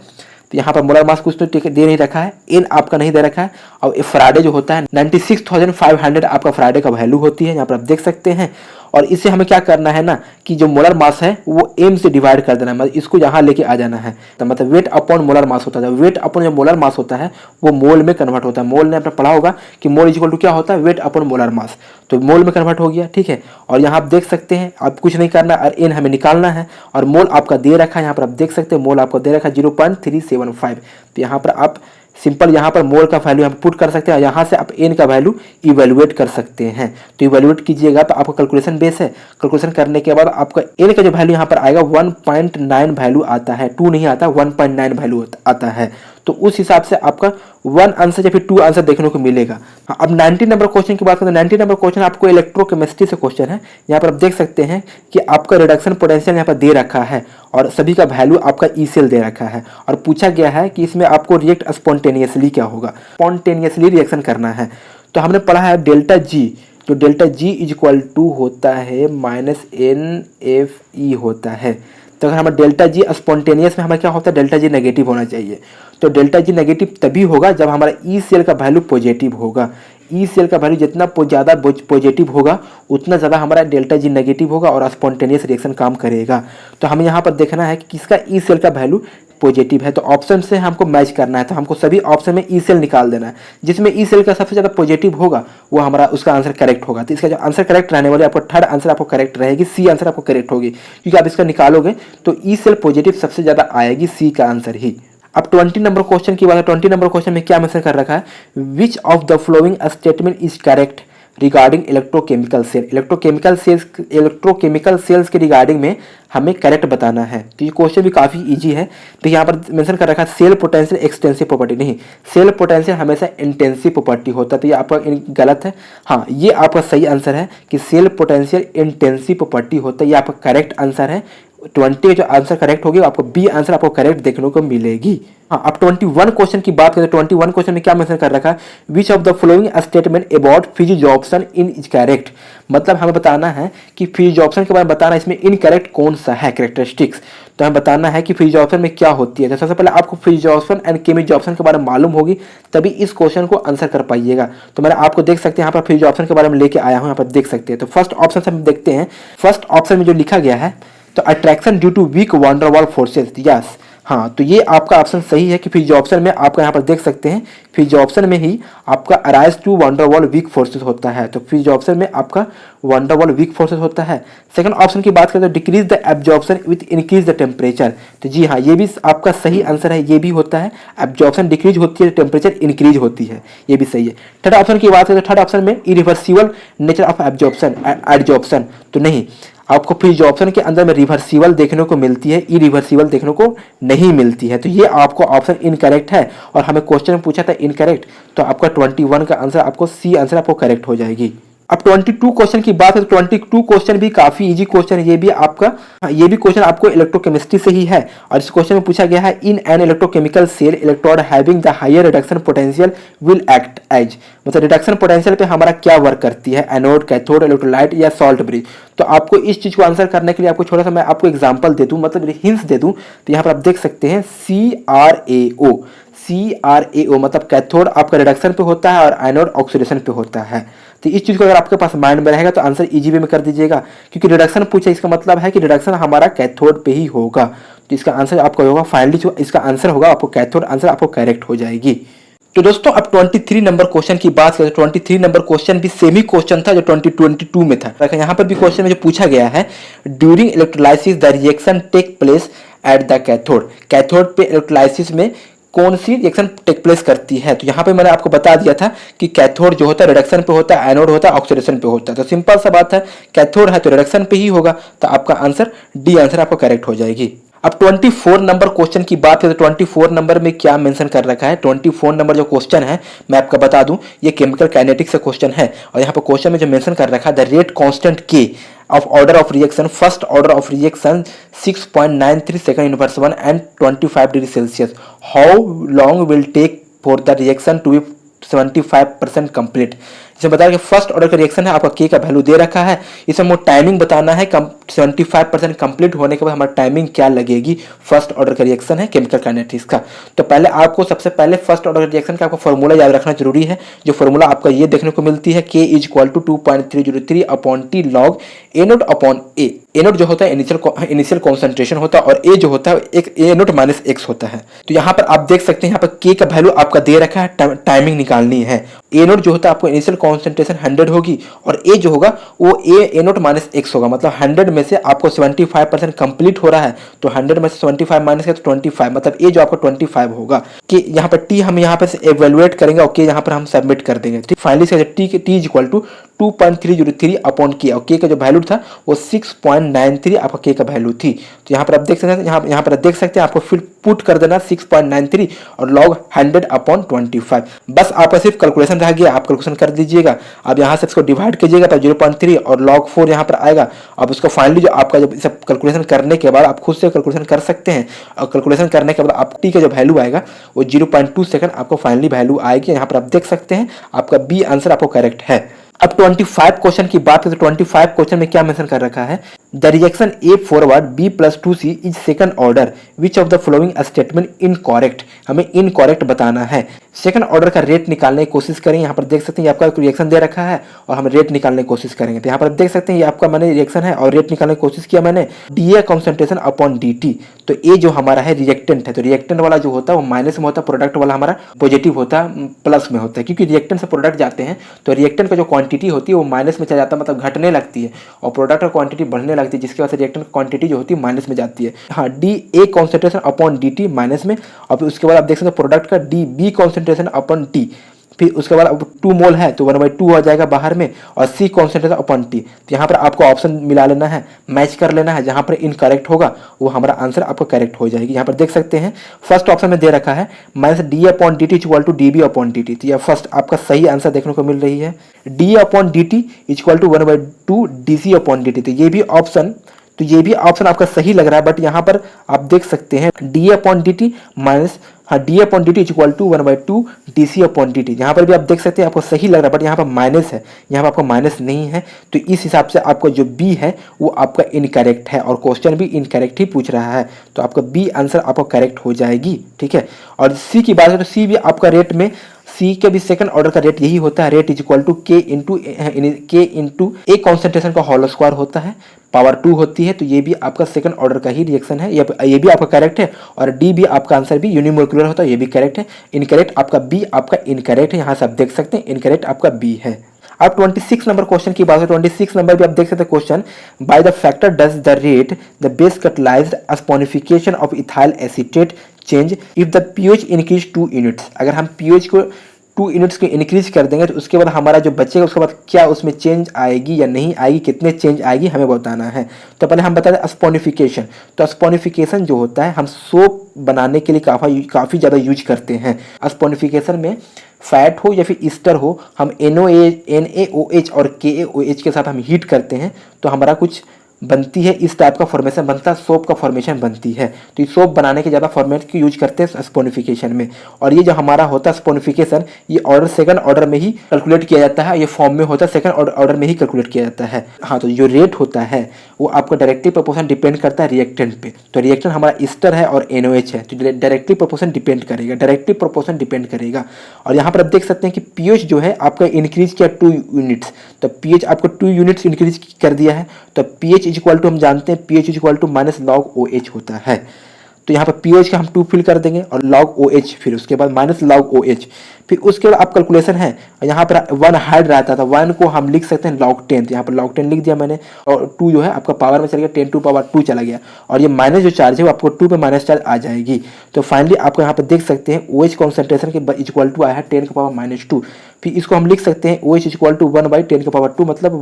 तो यहाँ पर मोलर मास कुछ तो दे नहीं रखा है, इन आपका नहीं दे रखा है। और फैराडे जो होता है 96,500 आपका फैराडे का वैल्यू होती है, यहाँ पर आप देख सकते हैं। और इसे हमें क्या करना है ना कि जो मोलर मास है वो M से डिवाइड कर देना है, मतलब इसको यहाँ लेके आ जाना है। तो मतलब वेट अपॉन मोलर मास होता है, वेट अपॉन जो मोलर मास होता है वो मोल में कन्वर्ट होता है। मोल ने आपने पढ़ा होगा कि मोल इक्वल टू क्या होता है, वेट अपॉन मोलर मास, तो मोल में कन्वर्ट हो गया, ठीक है। और यहाँ आप देख सकते हैं, आप कुछ नहीं करना और N हमें निकालना है और मोल आपका दे रखा है, यहाँ पर आप देख सकते हैं मोल आपको दे रखा है 0.375। तो यहाँ पर आप सिंपल यहाँ पर मोल का वैल्यू हम पुट कर सकते हैं और यहाँ से आप एन का वैल्यू इवेल्युएट कर सकते हैं। तो इवेल्युएट कीजिएगा तो आपका कैलकुलेशन बेस है, कैलकुलेशन करने के बाद आपका एन का जो वैल्यू यहाँ पर आएगा 1.9 वैल्यू आता है, 2 नहीं आता, 1.9 वैल्यू आता है। तो उस हिसाब से आपका 1 आंसर या फिर 2 आंसर देखने को मिलेगा। अब 90 नंबर क्वेश्चन की बात करें तो 90 नंबर क्वेश्चन आपको इलेक्ट्रोकेमिस्ट्री से क्वेश्चन है। यहाँ पर आप देख सकते हैं कि आपका रिडक्शन पोटेंशियल यहाँ पर दे रखा है और सभी का वैल्यू आपका ई सेल दे रखा है और पूछा गया है कि इसमें आपको रिएक्ट स्पॉन्टेनियसली क्या होगा, स्पॉन्टेनियसली रिएक्शन करना है। तो हमने पढ़ा है डेल्टा जी, जो delta G is equal to होता है -NFE होता है। तो अगर हमारा डेल्टा जी स्पॉन्टेनियस में हमें क्या होता है, डेल्टा जी नेगेटिव होना चाहिए। तो डेल्टा जी नेगेटिव तभी होगा जब हमारा ई सेल का वैल्यू पॉजिटिव होगा। ई सेल का वैल्यू जितना ज़्यादा पॉजिटिव होगा उतना ज़्यादा हमारा डेल्टा जी नेगेटिव होगा और स्पॉन्टेनियस रिएक्शन काम करेगा। तो हमें यहाँ पर देखना है कि किसका ई सेल का वैल्यू पॉजिटिव है। तो ऑप्शन से हमको मैच करना है, तो हमको सभी ऑप्शन में ई सेल निकाल देना है। जिसमें ई सेल का सबसे ज़्यादा पॉजिटिव होगा वो हमारा उसका आंसर करेक्ट होगा। तो इसका जो आंसर करेक्ट रहने वाले आपको थर्ड आंसर आपको करेक्ट रहेगी, सी आंसर आपको करेक्ट होगी, क्योंकि आप इसका निकालोगे तो ई सेल पॉजिटिव सबसे ज़्यादा आएगी, सी का आंसर ही। अब 20 नंबर क्वेश्चन की बात है। 20 नंबर क्वेश्चन में क्या मेंशन कर रखा है, which of the following statement is correct regarding electrochemical cell. Electrochemical cells के रिगार्डिंग में हमें करेक्ट बताना है। तो ये क्वेश्चन भी काफ़ी इजी है। तो यहाँ पर मेंशन कर रखा है सेल पोटेंशियल एक्सटेंसिव प्रॉपर्टी, नहीं, सेल पोटेंशियल हमेशा इंटेंसिव प्रॉपर्टी होता है। तो ये आपका गलत है। हाँ, ये आपका सही आंसर है कि सेल पोटेंशियल इंटेंसिव प्रॉपर्टी होता है, ये आपका करेक्ट आंसर है। 20 जो आंसर करेक्ट होगी आपको बी आंसर आपको करेक्ट देखने को मिलेगी। हाँ, अब 21 क्वेश्चन की बात करें तो 21 क्वेश्चन में क्या मेंशन कर रखा है, which of the following statement about physisorption in is correct. मतलब हमें बताना है कि फिजिजॉब्सन के बारे में बताना है, इसमें इनकरेक्ट कौन सा है कैरेक्टरिस्टिक्स। तो हमें बताना है कि फिजिजॉब्सन में क्या होती है। तो सबसे पहले आपको फिजिजॉब्सन एंड केमिजॉब्सन के बारे में मालूम होगी तभी इस क्वेश्चन को आंसर कर पाइएगा। तो मैंने आपको देख सकते हैं यहाँ पर फिजिजॉब्सन के बारे में लेके आया हूँ, यहाँ पर देख सकते हैं। तो फर्स्ट ऑप्शन से हम देखते हैं, फर्स्ट ऑप्शन में जो लिखा गया है तो attraction due to weak van der Waals forces, yes. हाँ, तो ये आपका ऑप्शन सही है कि फिजिजॉब्सन में आपका यहाँ पर देख सकते हैं, फिजिजॉब्सन में ही आपका arise to van der Waals weak forces होता है। तो फिजिजॉब्सन में आपका वंडरवॉल वीक फोर्सेस होता है। सेकंड ऑप्शन की बात करें तो decrease the absorption with increase the temperature. तो जी हाँ, ये भी आपका सही आंसर है, ये भी होता है। एब्जॉर्प्शन डिक्रीज होती है, टेम्परेचर इंक्रीज होती है, ये भी सही है। थर्ड ऑप्शन की बात करें तो थर्ड ऑप्शन में इरिवर्सिबल नेचर ऑफ एब्जॉर्प्शन, तो नहीं, आपको फिजिजॉब्सन के अंदर में रिवर्सिबल देखने को मिलती है, इरिवर्सिबल देखने को नहीं मिलती है। तो ये आपको ऑप्शन इनकरेक्ट है और हमें क्वेश्चन में पूछा था इनकरेक्ट, तो आपका 21 का आंसर आपको सी आंसर आपको करेक्ट हो जाएगी। अब 22 क्वेश्चन की बात है तो 22 क्वेश्चन भी काफी इजी क्वेश्चन है। ये भी आपका, ये भी क्वेश्चन आपको इलेक्ट्रोकेमिस्ट्री से ही है और इस क्वेश्चन में पूछा गया है in an electrochemical cell electrode having the higher reduction potential will act as. मतलब रिडक्शन पोटेंशियल पे हमारा क्या वर्क करती है, एनोड, कैथोड, इलेक्ट्रोलाइट या सॉल्ट ब्रिज। तो आपको इस चीज को आंसर करने के लिए आपको छोटा सा मैं आपको एग्जाम्पल दे दूं, मतलब हिंट्स दे दूं। तो यहाँ पर आप देख सकते हैं CRAO मतलब कैथोड आपका रिडक्शन पे होता है और एनोड ऑक्सीडेशन पे होता है। तो इस चीज को अगर आपके पास माइंड में रहेगा तो आंसर इजी वे में कर दीजिएगा, क्योंकि रिडक्शन पूछा, इसका मतलब है कि रिडक्शन हमारा कैथोड पे ही होगा। तो इसका आंसर आपका होगा, फाइनली जो इसका आंसर होगा आपको कैथोड आंसर आपको करेक्ट हो जाएगी। तो दोस्तों अब 23 नंबर क्वेश्चन की बात करें तो 23 नंबर क्वेश्चन भी सेम ही क्वेश्चन था जो 2022 में था। यहाँ पर भी क्वेश्चन में जो पूछा गया है, during electrolysis the reaction take place at the cathode. Cathode पे इलेक्ट्रोलाइसिस में कौन सी रिएक्शन टेक प्लेस करती है। तो यहाँ पे मैंने आपको बता दिया था कि कैथोड जो होता है रिडक्शन पे होता है, एनोड होता है ऑक्सीडेशन पे होता है। तो सिंपल सा बात है, कैथोड है तो रिडक्शन पे ही होगा, तो आपका आंसर डी आंसर आपका करेक्ट हो जाएगी। अब 24 नंबर क्वेश्चन की बात करें तो 24 नंबर में क्या मेंशन कर रखा है। 24 नंबर जो क्वेश्चन है मैं आपको बता दूं, ये केमिकल काइनेटिक्स से क्वेश्चन है और यहाँ पर क्वेश्चन में जो मेंशन कर रखा है, द रेट कांस्टेंट के of order of reaction, first order of reaction 6.93 second inverse 1 and 25 degree Celsius. How long will take for the reaction to be 75% complete? इसमें बताया कि फर्स्ट ऑर्डर का रिएक्शन है, आपका के का वैल्यू दे रखा है, इसमें वो टाइमिंग बताना है 75% कंप्लीट होने के बाद हमारा टाइमिंग क्या लगेगी। फर्स्ट ऑर्डर का रिएक्शन है केमिकल काइनेटिक्स का। तो पहले आपको सबसे पहले फर्स्ट ऑर्डर रिएक्शन का आपको फॉर्मूला याद रखना जरूरी है। जो फॉर्मूला आपका ये देखने को मिलती है, K = 2.303 अपॉन टी लॉग ए नोट अपॉन ए। ए नोट जो होता है इनिशियल कॉन्सेंट्रेशन होता है और ए जो होता है एक ए नोट माइनस एक्स होता है। तो यहाँ पर आप देख सकते हैं, यहाँ पर के का वैल्यू आपका दे रखा है, टाइमिंग निकालनी है। ए नोट जो होता है आपको इनिशियल कॉन्सेंट्रेशन 100 होगी और ए जो होगा वो ए नोट माइनस एक्स होगा। मतलब 100 में से आपको 75% कंप्लीट हो रहा है, तो 100 में से 75 माइनस किया तो 25, मतलब ए जो आपका 25 होगा। कि यहाँ पर टी हम यहाँ पर से एवेलुएट करेंगे और के यहाँ पर हम सबमिट कर देंगे। ठीक, फाइनली से टी इक्वल टू 2.303 अपॉन के और के का जो वैल्यू था वो 6.93 आपका के का वैल्यू थी। तो यहाँ पर आप देख सकते हैं, यहाँ पर देख सकते हैं, आपको फिर पुट कर देना 6.93 और लॉग 100 अपॉन 25। बस आपका सिर्फ कैलकुलेशन रह गया, आप कैलकुलेशन कर दीजिएगा। अब यहाँ से इसको डिवाइड कीजिएगा तो 0.3 और लॉग 4 यहाँ पर आएगा। अब उसको फाइनली जो आपका जब सब कैलकुलेशन करने के बाद आप खुद से कैलकुलेशन कर सकते हैं और कैलकुलेशन करने के बाद आप टी का जो वैल्यू आएगा वो 0.2 सेकंड आपको फाइनली वैल्यू आएगी। यहाँ पर आप देख सकते हैं आपका बी आंसर आपको करेक्ट है। अब 25 क्वेश्चन की बात करें तो 25 क्वेश्चन में क्या मेंशन कर रखा है, the reaction A forward B plus 2c is second order, which of the following statement incorrect. हमें इनकॉरेक्ट बताना है। सेकंड ऑर्डर का रेट निकालने की कोशिश करें। यहाँ पर देख सकते हैं ये आपका रिएक्शन दे रखा है और हम रेट निकालने की कोशिश करेंगे। तो यहाँ पर देख सकते हैं ये आपका मैंने रिएक्शन है और रेट निकालने की कोशिश किया मैंने, D a concentration upon D T. तो ए जो हमारा है रिएक्टेंट है, तो रिएक्टेंट वाला जो होता है वो माइनस में होता है, प्रोडक्ट वाला हमारा पॉजिटिव होता है, प्लस में होता है। क्योंकि रिएक्टेंट से प्रोडक्ट जाते हैं तो रिएक्टेंट का जो क्वांटिटी होती है वो माइनस में चला जाता है, मतलब घटने लगती है, और प्रोडक्ट का क्वांटिटी बढ़ने लगती है, जिसकी वजह से रिएक्टेंट की क्वांटिटी जो होती है माइनस में जाती है। हाँ, D a concentration upon D T minus में, और फिर उसके बाद आप देख सकते हैं प्रोडक्ट का D B concentration upon T, फिर उसके बाद अब 2 मोल है तो 1/2 हो जाएगा बाहर में, और सी कॉन्सेंट्रेशन अपॉन टी। तो यहाँ पर आपको ऑप्शन मिला लेना है, मैच कर लेना है, जहाँ पर इनकरेक्ट होगा वो हमारा आंसर आपको करेक्ट हो जाएगी। यहाँ पर देख सकते हैं फर्स्ट ऑप्शन में दे रखा है minus D upon D T equal to D B upon D T. तो यह फर्स्ट आपका सही आंसर देखने को मिल रही है, D upon D T equal to 1/2 D C upon D T. तो ये भी ऑप्शन आपका सही लग रहा है, बट यहाँ पर आप देख सकते हैं D upon D T minus, हाँ, D upon D T equal to 1/2 D C upon D T. यहाँ पर भी आप देख सकते हैं आपको सही लग रहा है, बट यहाँ पर माइनस है, यहाँ पर आपको माइनस नहीं है। तो इस हिसाब से आपका जो बी है वो आपका इनकरेक्ट है और क्वेश्चन भी इनकरेक्ट ही पूछ रहा है। तो आपका बी आंसर आपको करेक्ट हो जाएगी। ठीक है, और सी की बात करें तो सी भी आपका रेट में, सी के भी सेकंड ऑर्डर का रेट यही होता है, रेट इज इक्वल टू के इंटू ए कॉन्सेंट्रेशन का होल स्क्वायर होता है, पावर 2 होती है। तो ये भी आपका सेकंड ऑर्डर का ही रिएक्शन है, ये भी आपका करेक्ट है। और डी भी आपका आंसर भी यूनिमोलिकुलर होता है, ये भी करेक्ट है। इनकरेक्ट आपका बी आपका इनकरेक्ट है, यहाँ से आप देख सकते हैं इनकरेक्ट आपका बी है। अब 26 नंबर क्वेश्चन की बात है, 26 नंबर भी आप देख सकते हैं question, by the factor does the rate the base catalysed saponification of ethyl acetate change if the pH increase 2 units. अगर हम पीएच को 2 यूनिट्स को इंक्रीज कर देंगे तो उसके बाद हमारा जो बचेगा उसके बाद क्या उसमें चेंज आएगी या नहीं आएगी, कितने चेंज आएगी हमें बताना है। तो पहले हम बता दें स्पोनिफिकेशन। तो स्पोनिफिकेशन जो होता है हम सोप बनाने के लिए काफ़ी ज़्यादा यूज करते हैं। स्पोनिफिकेशन में फैट हो या फिर ईस्टर हो, हम NaOH और KaOH के साथ हम हीट करते हैं तो हमारा कुछ बनती है, इस टाइप का फॉर्मेशन बनता है, सोप का फॉर्मेशन बनती है। तो ये सोप बनाने के ज़्यादा फॉर्मेट की यूज करते हैं स्पोनिफिकेशन में। और ये जो हमारा होता है स्पोनिफिकेशन, ये ऑर्डर सेकंड ऑर्डर में ही कैलकुलेट किया जाता है, ये फॉर्म में होता है सेकंड ऑर्डर में ही कैलकुलेट किया जाता है। हाँ, तो जो रेट होता है वो आपका डायरेक्टली प्रोपोर्शन डिपेंड करता है रिएक्टेंट पे। तो रिएक्टेंट हमारा ईस्टर है और NaOH है, तो डायरेक्टली प्रोपोर्शन डिपेंड करेगा, डायरेक्टली प्रोपोर्शन डिपेंड करेगा। और यहाँ पर आप देख सकते हैं कि पीएच जो है आपका इंक्रीज किया 2 यूनिट्स, तो पीएच आपको 2 यूनिट्स इंक्रीज कर दिया है। तो पीएच इक्वल टू हम जानते हैं pH equal to minus log OH होता है। तो यहाँ पर pH का हम 2 फिल कर देंगे और log OH, फिर उसके बाद माइनस log OH, फिर उसके बाद आप कैलकुलेशन है यहाँ पर 1 हाइड रहता था, 1 को हम लिख सकते हैं log 10, तो यहाँ पर log 10 लिख दिया मैंने और 2 जो है आपका पावर में चला गया, 10 टू पावर 2 चला गया और ये माइनस जो चार्ज है वो आपको 2 पे माइनस चार्ज आ जाएगी। तो फाइनली आपको यहाँ पर देख सकते हैं OH कॉन्सेंट्रेशन के इक्वल टू आया है 10 की पावर -2, फिर इसको हम लिख सकते हैं OH इक्वल टू 1/10 की पावर 2, मतलब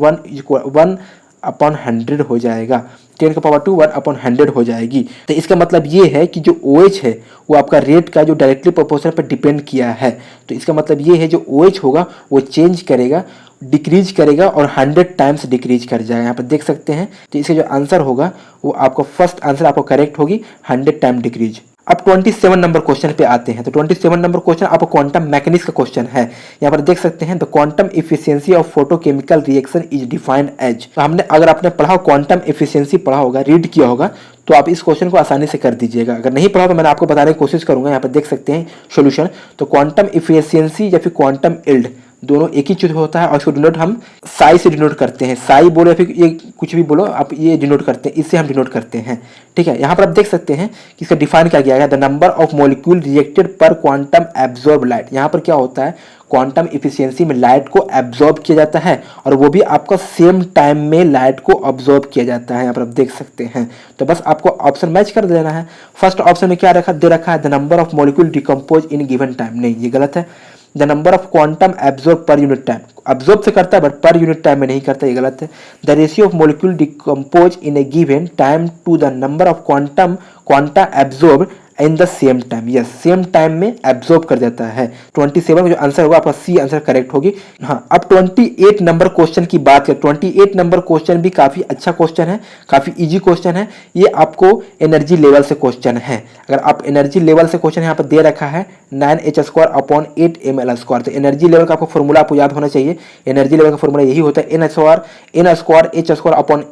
1/100 हो जाएगा, 10 की पावर 2 1/100 हो जाएगी। तो इसका मतलब ये है कि जो OH है वो आपका रेट का जो डायरेक्टली प्रोपोर्शनल पर डिपेंड किया है। तो इसका मतलब ये है जो OH होगा वो चेंज करेगा, डिक्रीज करेगा और 100 टाइम्स डिक्रीज कर जाएगा। यहाँ पर देख सकते हैं, तो इसका जो आंसर होगा वो आपको फर्स्ट आंसर आपको करेक्ट होगी, 100 टाइम डिक्रीज। अब 27 नंबर क्वेश्चन पे आते हैं। तो 27 नंबर क्वेश्चन आपको क्वांटम मैकेनिक्स का क्वेश्चन है। यहाँ पर देख सकते हैं the quantum efficiency of photochemical reaction is defined as. तो हमने अगर आपने पढ़ा क्वांटम इफिशियंसी पढ़ा होगा, रीड किया होगा, तो आप इस क्वेश्चन को आसानी से कर दीजिएगा। अगर नहीं पढ़ा तो मैंने आपको बताने की कोशिश करूंगा। यहाँ पर देख सकते हैं सोल्यूशन। तो क्वांटम इफिशियंसी या फिर क्वांटम इल्ड दोनों एक ही चीज होता है और इसको डिनोट हम साई से डिनोट करते हैं। साई बोलो या फिर ये कुछ भी बोलो, आप ये डिनोट करते हैं, इससे हम डिनोट करते हैं। ठीक है, यहाँ पर आप देख सकते हैं कि इसका डिफाइन क्या किया गया, the number of molecule reacted पर क्वांटम एब्जॉर्ब लाइट। यहाँ पर क्या होता है, क्वांटम इफिशियंसी में लाइट को एब्जॉर्ब किया जाता है और वो भी आपका सेम टाइम में लाइट को ऑब्जॉर्ब किया जाता है। यहाँ पर आप देख सकते हैं, तो बस आपको ऑप्शन मैच कर देना है। फर्स्ट ऑप्शन में क्या दे रखा है, the number of molecule decompose in given time, नहीं ये गलत है। The number of quantum absorb per unit time, absorb से करता है बट पर यूनिट टाइम में नहीं करता, ये गलत है। The ratio of molecule decompose in a given time to the number of quanta absorb in the same time, yes same time में एब्जॉर्ब कर देता है। 27 जो आंसर होगा आपका सी आंसर करेक्ट होगी। हाँ, अब 28 नंबर क्वेश्चन की बात करें। 28 नंबर क्वेश्चन भी काफी अच्छा क्वेश्चन है, काफी इजी क्वेश्चन है। ये आपको एनर्जी लेवल से क्वेश्चन है। अगर आप एनर्जी लेवल से क्वेश्चन यहाँ पर दे रखा है 9h² / 8ml², तो एनर्जी लेवल का आपको फॉर्मूला आपको याद होना चाहिए। एनर्जी लेवल का फॉर्मूला यही होता है n² /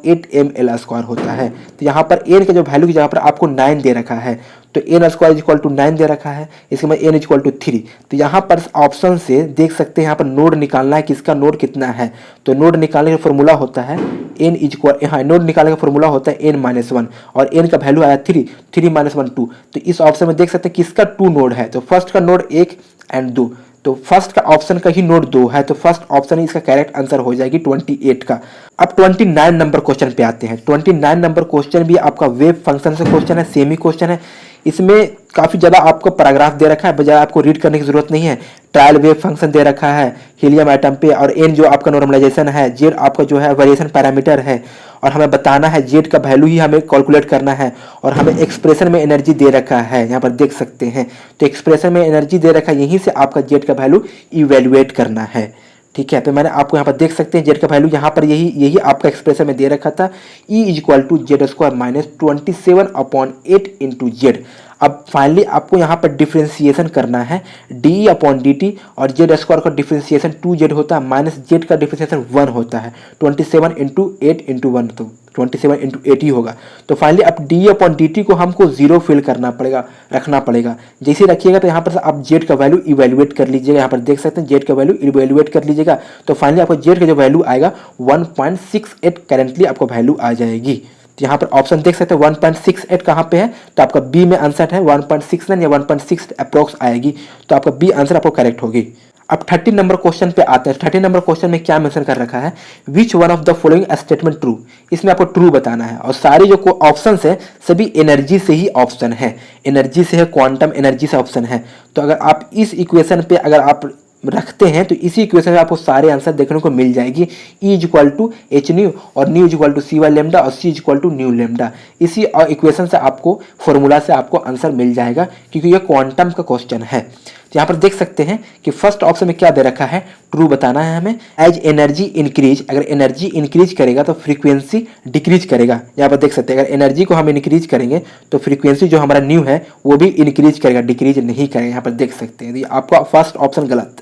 8ml² होता है। तो यहाँ पर n का जो वैल्यू की जगह पर आपको 9 दे रखा है, तो n² = 9 दे रखा है, इसके बाद n = 3। तो यहाँ पर ऑप्शन से देख सकते हैं यहाँ पर नोड निकालना है, किसका नोड कितना है। तो नोड निकालने का फॉर्मूला होता है नोड निकालने का फॉर्मूला होता है n-1 और n का वैल्यू आया 3 - 1 2। तो इस ऑप्शन में देख सकते हैं किसका 2 नोड है। तो फर्स्ट का नोड 1 एंड 2, तो फर्स्ट का ऑप्शन का ही नोड 2 है, तो फर्स्ट ऑप्शन ही इसका करेक्ट आंसर हो जाएगी 28 का। अब 29 नंबर क्वेश्चन पे आते हैं। 29 नंबर क्वेश्चन भी आपका वेव फंक्शन से क्वेश्चन है, सेमी क्वेश्चन है। इसमें काफी ज्यादा आपको पैराग्राफ दे रखा है, बजाय आपको रीड करने की जरूरत नहीं है। ट्रायल वेव फंक्शन दे रखा है हीलियम एटम पे, और एन जो आपका नॉर्मलाइजेशन है, जेड आपका जो है वेरिएशन पैरामीटर है, और हमें बताना है जेड का वैल्यू ही हमें कैलकुलेट करना है, और हमें एक्सप्रेशन में एनर्जी दे रखा है, यहाँ पर देख सकते हैं। तो एक्सप्रेशन में एनर्जी दे रखा है, यहीं से आपका जेड का वैल्यू इवेल्युएट करना है। ठीक है, तो मैंने आपको यहाँ पर देख सकते हैं जेड का वैल्यू यहाँ पर यही आपका एक्सप्रेशन में दे रखा था, E = Z² - 27/8 × Z। अब फाइनली आपको यहाँ पर डिफ्रेंसिएशन करना है, dE/dt, और Z² का डिफ्रेंसिएशन 2Z होता है, माइनस Z का डिफ्रेंसिएशन 1 होता है। 27 × 8 × 1, तो 27 × 8 ही होगा। तो फाइनली अब dE/dt को हमको 0 फिल करना पड़ेगा, रखना पड़ेगा। जैसे रखिएगा तो यहाँ पर आप Z का वैल्यू इवेल्युएट कर लीजिएगा। यहाँ पर देख सकते हैं Z का वैल्यू इवेल्युएट कर लीजिएगा, तो फाइनली आपको Z का जो वैल्यू आएगा 1.68 करेंटली आपको वैल्यू आ जाएगी। तो यहाँ पर ऑप्शन देख सकते हैं 1.68 कहाँ पे है, तो आपका बी में आंसर है 1.69 या 1.6 अप्रोक्स आएगी, तो आपका बी आंसर आपको करेक्ट होगी। अब 30 नंबर क्वेश्चन पे आते हैं। 30 नंबर क्वेश्चन में क्या मेंशन कर रखा है, which one of the following statement true. इसमें आपको ट्रू बताना है, और सारी जो ऑप्शन है सभी एनर्जी से ही ऑप्शन है, एनर्जी से है, क्वांटम एनर्जी से ऑप्शन है। तो अगर आप इस इक्वेशन पे अगर आप रखते हैं तो इसी इक्वेशन में आपको सारे आंसर देखने को मिल जाएगी। E = hν और ν = c/λ और c = νλ। इसी इक्वेशन से आपको फॉर्मूला से आपको आंसर मिल जाएगा, क्योंकि ये क्वांटम का क्वेश्चन है। तो यहाँ पर देख सकते हैं कि फर्स्ट ऑप्शन में क्या दे रखा है, ट्रू बताना है हमें। एज एनर्जी इंक्रीज, अगर एनर्जी इंक्रीज करेगा तो फ्रीक्वेंसी डिक्रीज करेगा। यहाँ पर देख सकते हैं अगर एनर्जी को हम इंक्रीज करेंगे तो फ्रीक्वेंसी जो हमारा न्यू है वो भी इंक्रीज करेगा, डिक्रीज नहीं करेगा। यहाँ पर देख सकते हैं, आपका फर्स्ट ऑप्शन गलत।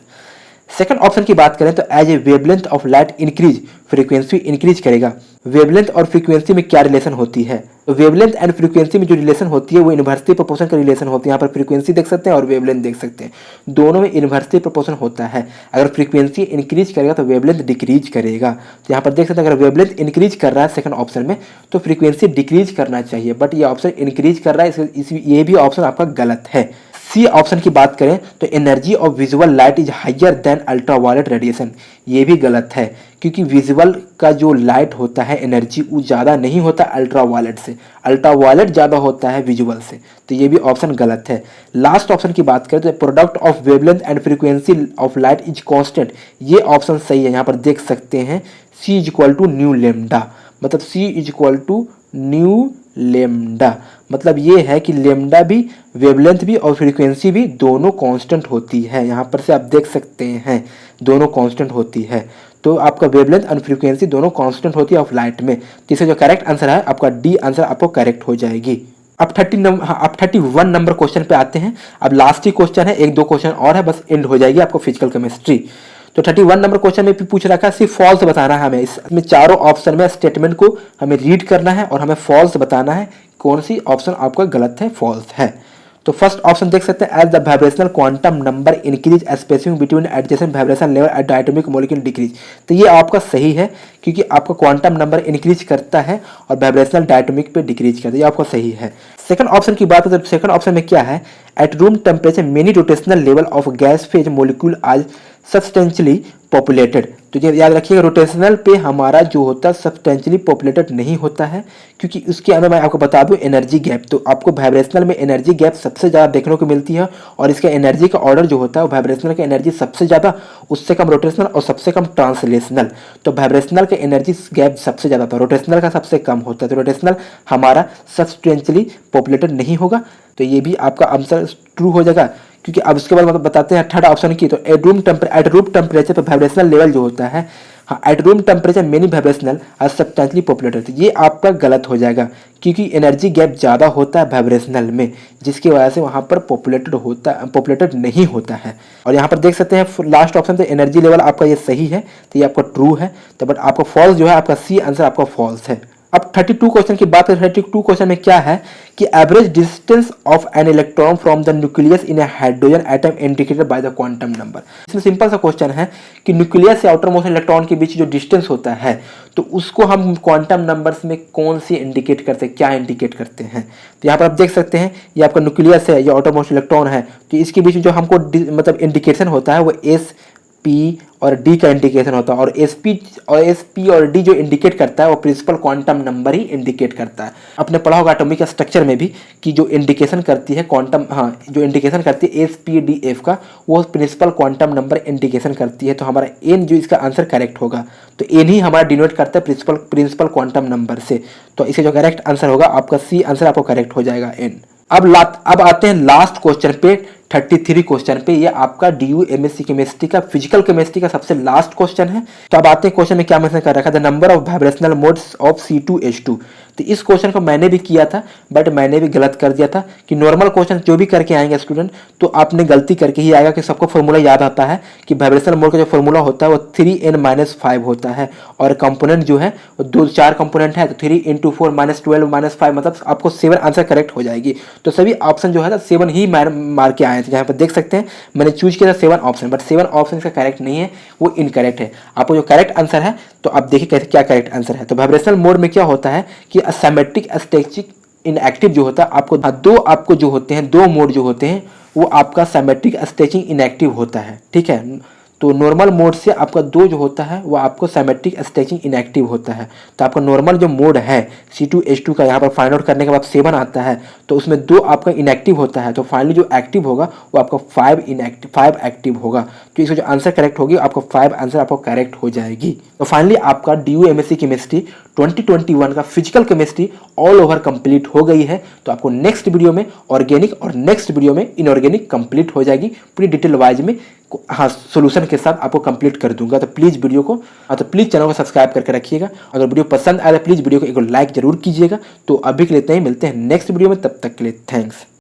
सेकंड ऑप्शन की बात करें तो as a wavelength of light increase, frequency increase करेगा। वेवलेंथ और फ्रीक्वेंसी में क्या रिलेशन होती है, तो वेवलेंथ एंड फ्रीक्वेंसी में जो रिलेशन होती है वो इन्वर्सली प्रोपोर्शन का रिलेशन होती है। यहाँ पर फ्रीक्वेंसी देख सकते हैं और वेवलेंथ देख सकते हैं, दोनों में इन्वर्सली प्रोपोर्शन होता है। अगर फ्रीक्वेंसी इंक्रीज करेगा तो वेवलेंथ डिक्रीज करेगा। तो यहाँ पर देख सकते हैं अगर वेवलेंथ इंक्रीज कर रहा है सेकंड ऑप्शन में तो फ्रीक्वेंसी डिक्रीज करना चाहिए, बट ये ऑप्शन इंक्रीज कर रहा है, ये भी ऑप्शन आपका गलत है। सी ऑप्शन की बात करें तो energy of visual light is higher than ultraviolet radiation, ये भी गलत है, क्योंकि विजुअल का जो लाइट होता है एनर्जी वो ज़्यादा नहीं होता अल्ट्रावायलेट से, अल्ट्रावायलेट ज़्यादा होता है विजुअल से, तो ये भी ऑप्शन गलत है। लास्ट ऑप्शन की बात करें तो product of wavelength and frequency of light is constant, ये ऑप्शन सही है। यहाँ पर देख सकते हैं C is equal to nu lambda, मतलब C is equal to nu lambda, मतलब ये है कि लेमडा भी, वेवलेंथ भी और फ्रीक्वेंसी भी दोनों कांस्टेंट होती है। यहाँ पर से आप देख सकते हैं दोनों कांस्टेंट होती है, तो आपका वेवलेंथ और फ्रीक्वेंसी दोनों कांस्टेंट होती है ऑफ लाइट में। तो इसका जो करेक्ट आंसर है आपका डी आंसर आपको करेक्ट हो जाएगी। अब 31 नंबर क्वेश्चन पे आते हैं। अब लास्ट ही क्वेश्चन है, एक दो क्वेश्चन और है, बस एंड हो जाएगी आपको फिजिकल केमिस्ट्री। तो 31 नंबर क्वेश्चन में पूछ रखा है सिर्फ फॉल्स बताना है हमें, इसमें चारों ऑप्शन में स्टेटमेंट को हमें रीड करना है और हमें फॉल्स बताना है कौन सी ऑप्शन आपका गलत है, फॉल्स है। तो फर्स्ट ऑप्शन देख सकते हैं as the vibrational quantum number increase spacing between adjacent vibration level at diatomic molecule decrease, तो ये आपका सही है क्योंकि आपका क्वांटम नंबर इंक्रीज करता है और वाइब्रेशनल डायटोमिक पे डिक्रीज करता है, ये आपका सही है। सेकंड ऑप्शन की बात करें तो सेकंड ऑप्शन में क्या है, eight room temperature many rotational level of gas phase molecule आज सब्सटेंशियली पॉपुलेटेड, तो ये याद रखिएगा रोटेशनल पे हमारा जो होता है सब्सटेंशियली पॉपुलेटेड नहीं होता है, क्योंकि उसके अंदर मैं आपको बता दूं एनर्जी गैप, तो आपको वाइब्रेशनल में एनर्जी गैप सबसे ज़्यादा देखने को मिलती है और इसका एनर्जी का ऑर्डर जो होता है वो वाइब्रेशनल का एनर्जी सबसे ज़्यादा, उससे कम रोटेशनल और सबसे कम ट्रांसलेशनल, तो वाइब्रेशनल का एनर्जी गैप सबसे ज़्यादा था, रोटेशनल का सबसे कम होता है, तो रोटेशनल हमारा सब्सटेंशियली पॉपुलेटेड नहीं होगा, तो ये भी आपका आंसर ट्रू हो जाएगा। क्योंकि अब उसके बाद मतलब बताते हैं थर्ड ऑप्शन की, तो एट रूम टेम्परेचर पर वाइब्रेशनल लेवल जो होता है, हाँ at room temperature many vibrational are substantially populated, ये आपका गलत हो जाएगा क्योंकि एनर्जी गैप ज़्यादा होता है वाइब्रेशनल में, जिसकी वजह से वहाँ पर पॉपुलेटेड नहीं होता है। और यहाँ पर देख सकते हैं लास्ट ऑप्शन तो एनर्जी लेवल आपका ये सही है, तो ये आपका ट्रू है, तो बट आपका फॉल्स जो है आपका सी आंसर आपका फॉल्स है। अब 32 क्वेश्चन की बात करें, 32 क्वेश्चन में क्या है कि average distance of an electron from the nucleus in A hydrogen atom indicated by the quantum number. इसमें सिंपल सा क्वेश्चन है कि न्यूक्लियस से आउटर मोस्ट इलेक्ट्रॉन के बीच जो डिस्टेंस होता है तो उसको हम क्वांटम नंबर्स में कौन सी इंडिकेट करते हैं, क्या इंडिकेट करते हैं। तो यहाँ पर आप देख सकते हैं ये आपका न्यूक्लियस है, ये आउटर मोस्ट इलेक्ट्रॉन है, तो इसके बीच जो हमको मतलब इंडिकेशन होता है वो एस पी और डी का इंडिकेशन होता है, और एस पी और डी जो इंडिकेट करता है वो प्रिंसिपल क्वांटम नंबर ही इंडिकेट करता है। आपने पढ़ा होगा एटॉमिक स्ट्रक्चर में भी कि जो इंडिकेशन करती है क्वांटम, हाँ जो इंडिकेशन करती है एस पी डी एफ का वो प्रिंसिपल क्वांटम नंबर इंडिकेशन करती है, तो हमारा एन जो इसका आंसर करेक्ट होगा, तो एन ही हमारा डिनोट करता है प्रिंसिपल क्वांटम नंबर से, तो इसे जो करेक्ट आंसर होगा आपका सी आंसर आपको करेक्ट हो जाएगा एन। अब आते हैं लास्ट क्वेश्चन पे 33 क्वेश्चन पे, ये आपका DU MSc केमिस्ट्री का फिजिकल केमिस्ट्री का सबसे लास्ट क्वेश्चन है। तो अब आते हैं क्वेश्चन में क्या मेंशन कर रखा है, the number of vibrational modes of C2H2। तो इस क्वेश्चन को मैंने भी किया था बट मैंने भी गलत कर दिया था कि नॉर्मल क्वेश्चन जो भी करके आएंगे स्टूडेंट तो आपने गलती करके ही आएगा कि सबको फॉर्मूला याद आता है कि वाइब्रेशनल मोड का जो फॉर्मूला होता है वो 3n-5 होता है और कंपोनेंट जो है वो 4 कंपोनेंट है, तो 3 × 4 -12 -5 मतलब आपको 7 आंसर करेक्ट हो जाएगी। तो सभी ऑप्शन जो है ना 7 ही मार के आए थे, जहाँ पर देख सकते हैं मैंने चूज किया था 7 ऑप्शन, बट 7 ऑप्शन इसका करेक्ट नहीं है, वो इनकरेक्ट है। आपको जो करेक्ट आंसर है तो आप देखिए कैसे क्या करेक्ट आंसर है। तो वाइब्रेशनल मोड में क्या होता है कि असिमेट्रिक स्टैटिक इनएक्टिव जो होता है आपको जो होते हैं 2 मोड जो होते हैं वो आपका सिमेट्रिक स्टैटिक इनएक्टिव होता है, ठीक है। तो नॉर्मल मोड से आपका 2 जो होता है वो आपको सिमेट्रिक स्टैटिक इनएक्टिव होता है। तो आपका नॉर्मल जो मोड है C2H2 का यहाँ पर फाइंड आउट करने के बाद 7 आता है, तो उसमें 2 आपका इनएक्टिव होता है, तो फाइनली जो एक्टिव होगा वो आपका 5 एक्टिव होगा। तो इसका जो आंसर करेक्ट होगी आपको 5 आंसर आपको करेक्ट हो जाएगी। तो फाइनली आपका DU MSc केमिस्ट्री 2021 का physical chemistry all over complete हो गई है। तो आपको नेक्स्ट वीडियो में ऑर्गेनिक और नेक्स्ट वीडियो में इनऑर्गेनिक कंप्लीट हो जाएगी पूरी डिटेल वाइज में, हाँ सोल्यूशन के साथ आपको कंप्लीट कर दूंगा। तो प्लीज़ वीडियो को तो प्लीज़ चैनल को सब्सक्राइब करके रखिएगा। अगर वीडियो पसंद आए तो प्लीज़ वीडियो को एक लाइक जरूर कीजिएगा। तो अभी के लिए इतना ही, मिलते हैं नेक्स्ट वीडियो में, तब तक के लिए थैंक्स।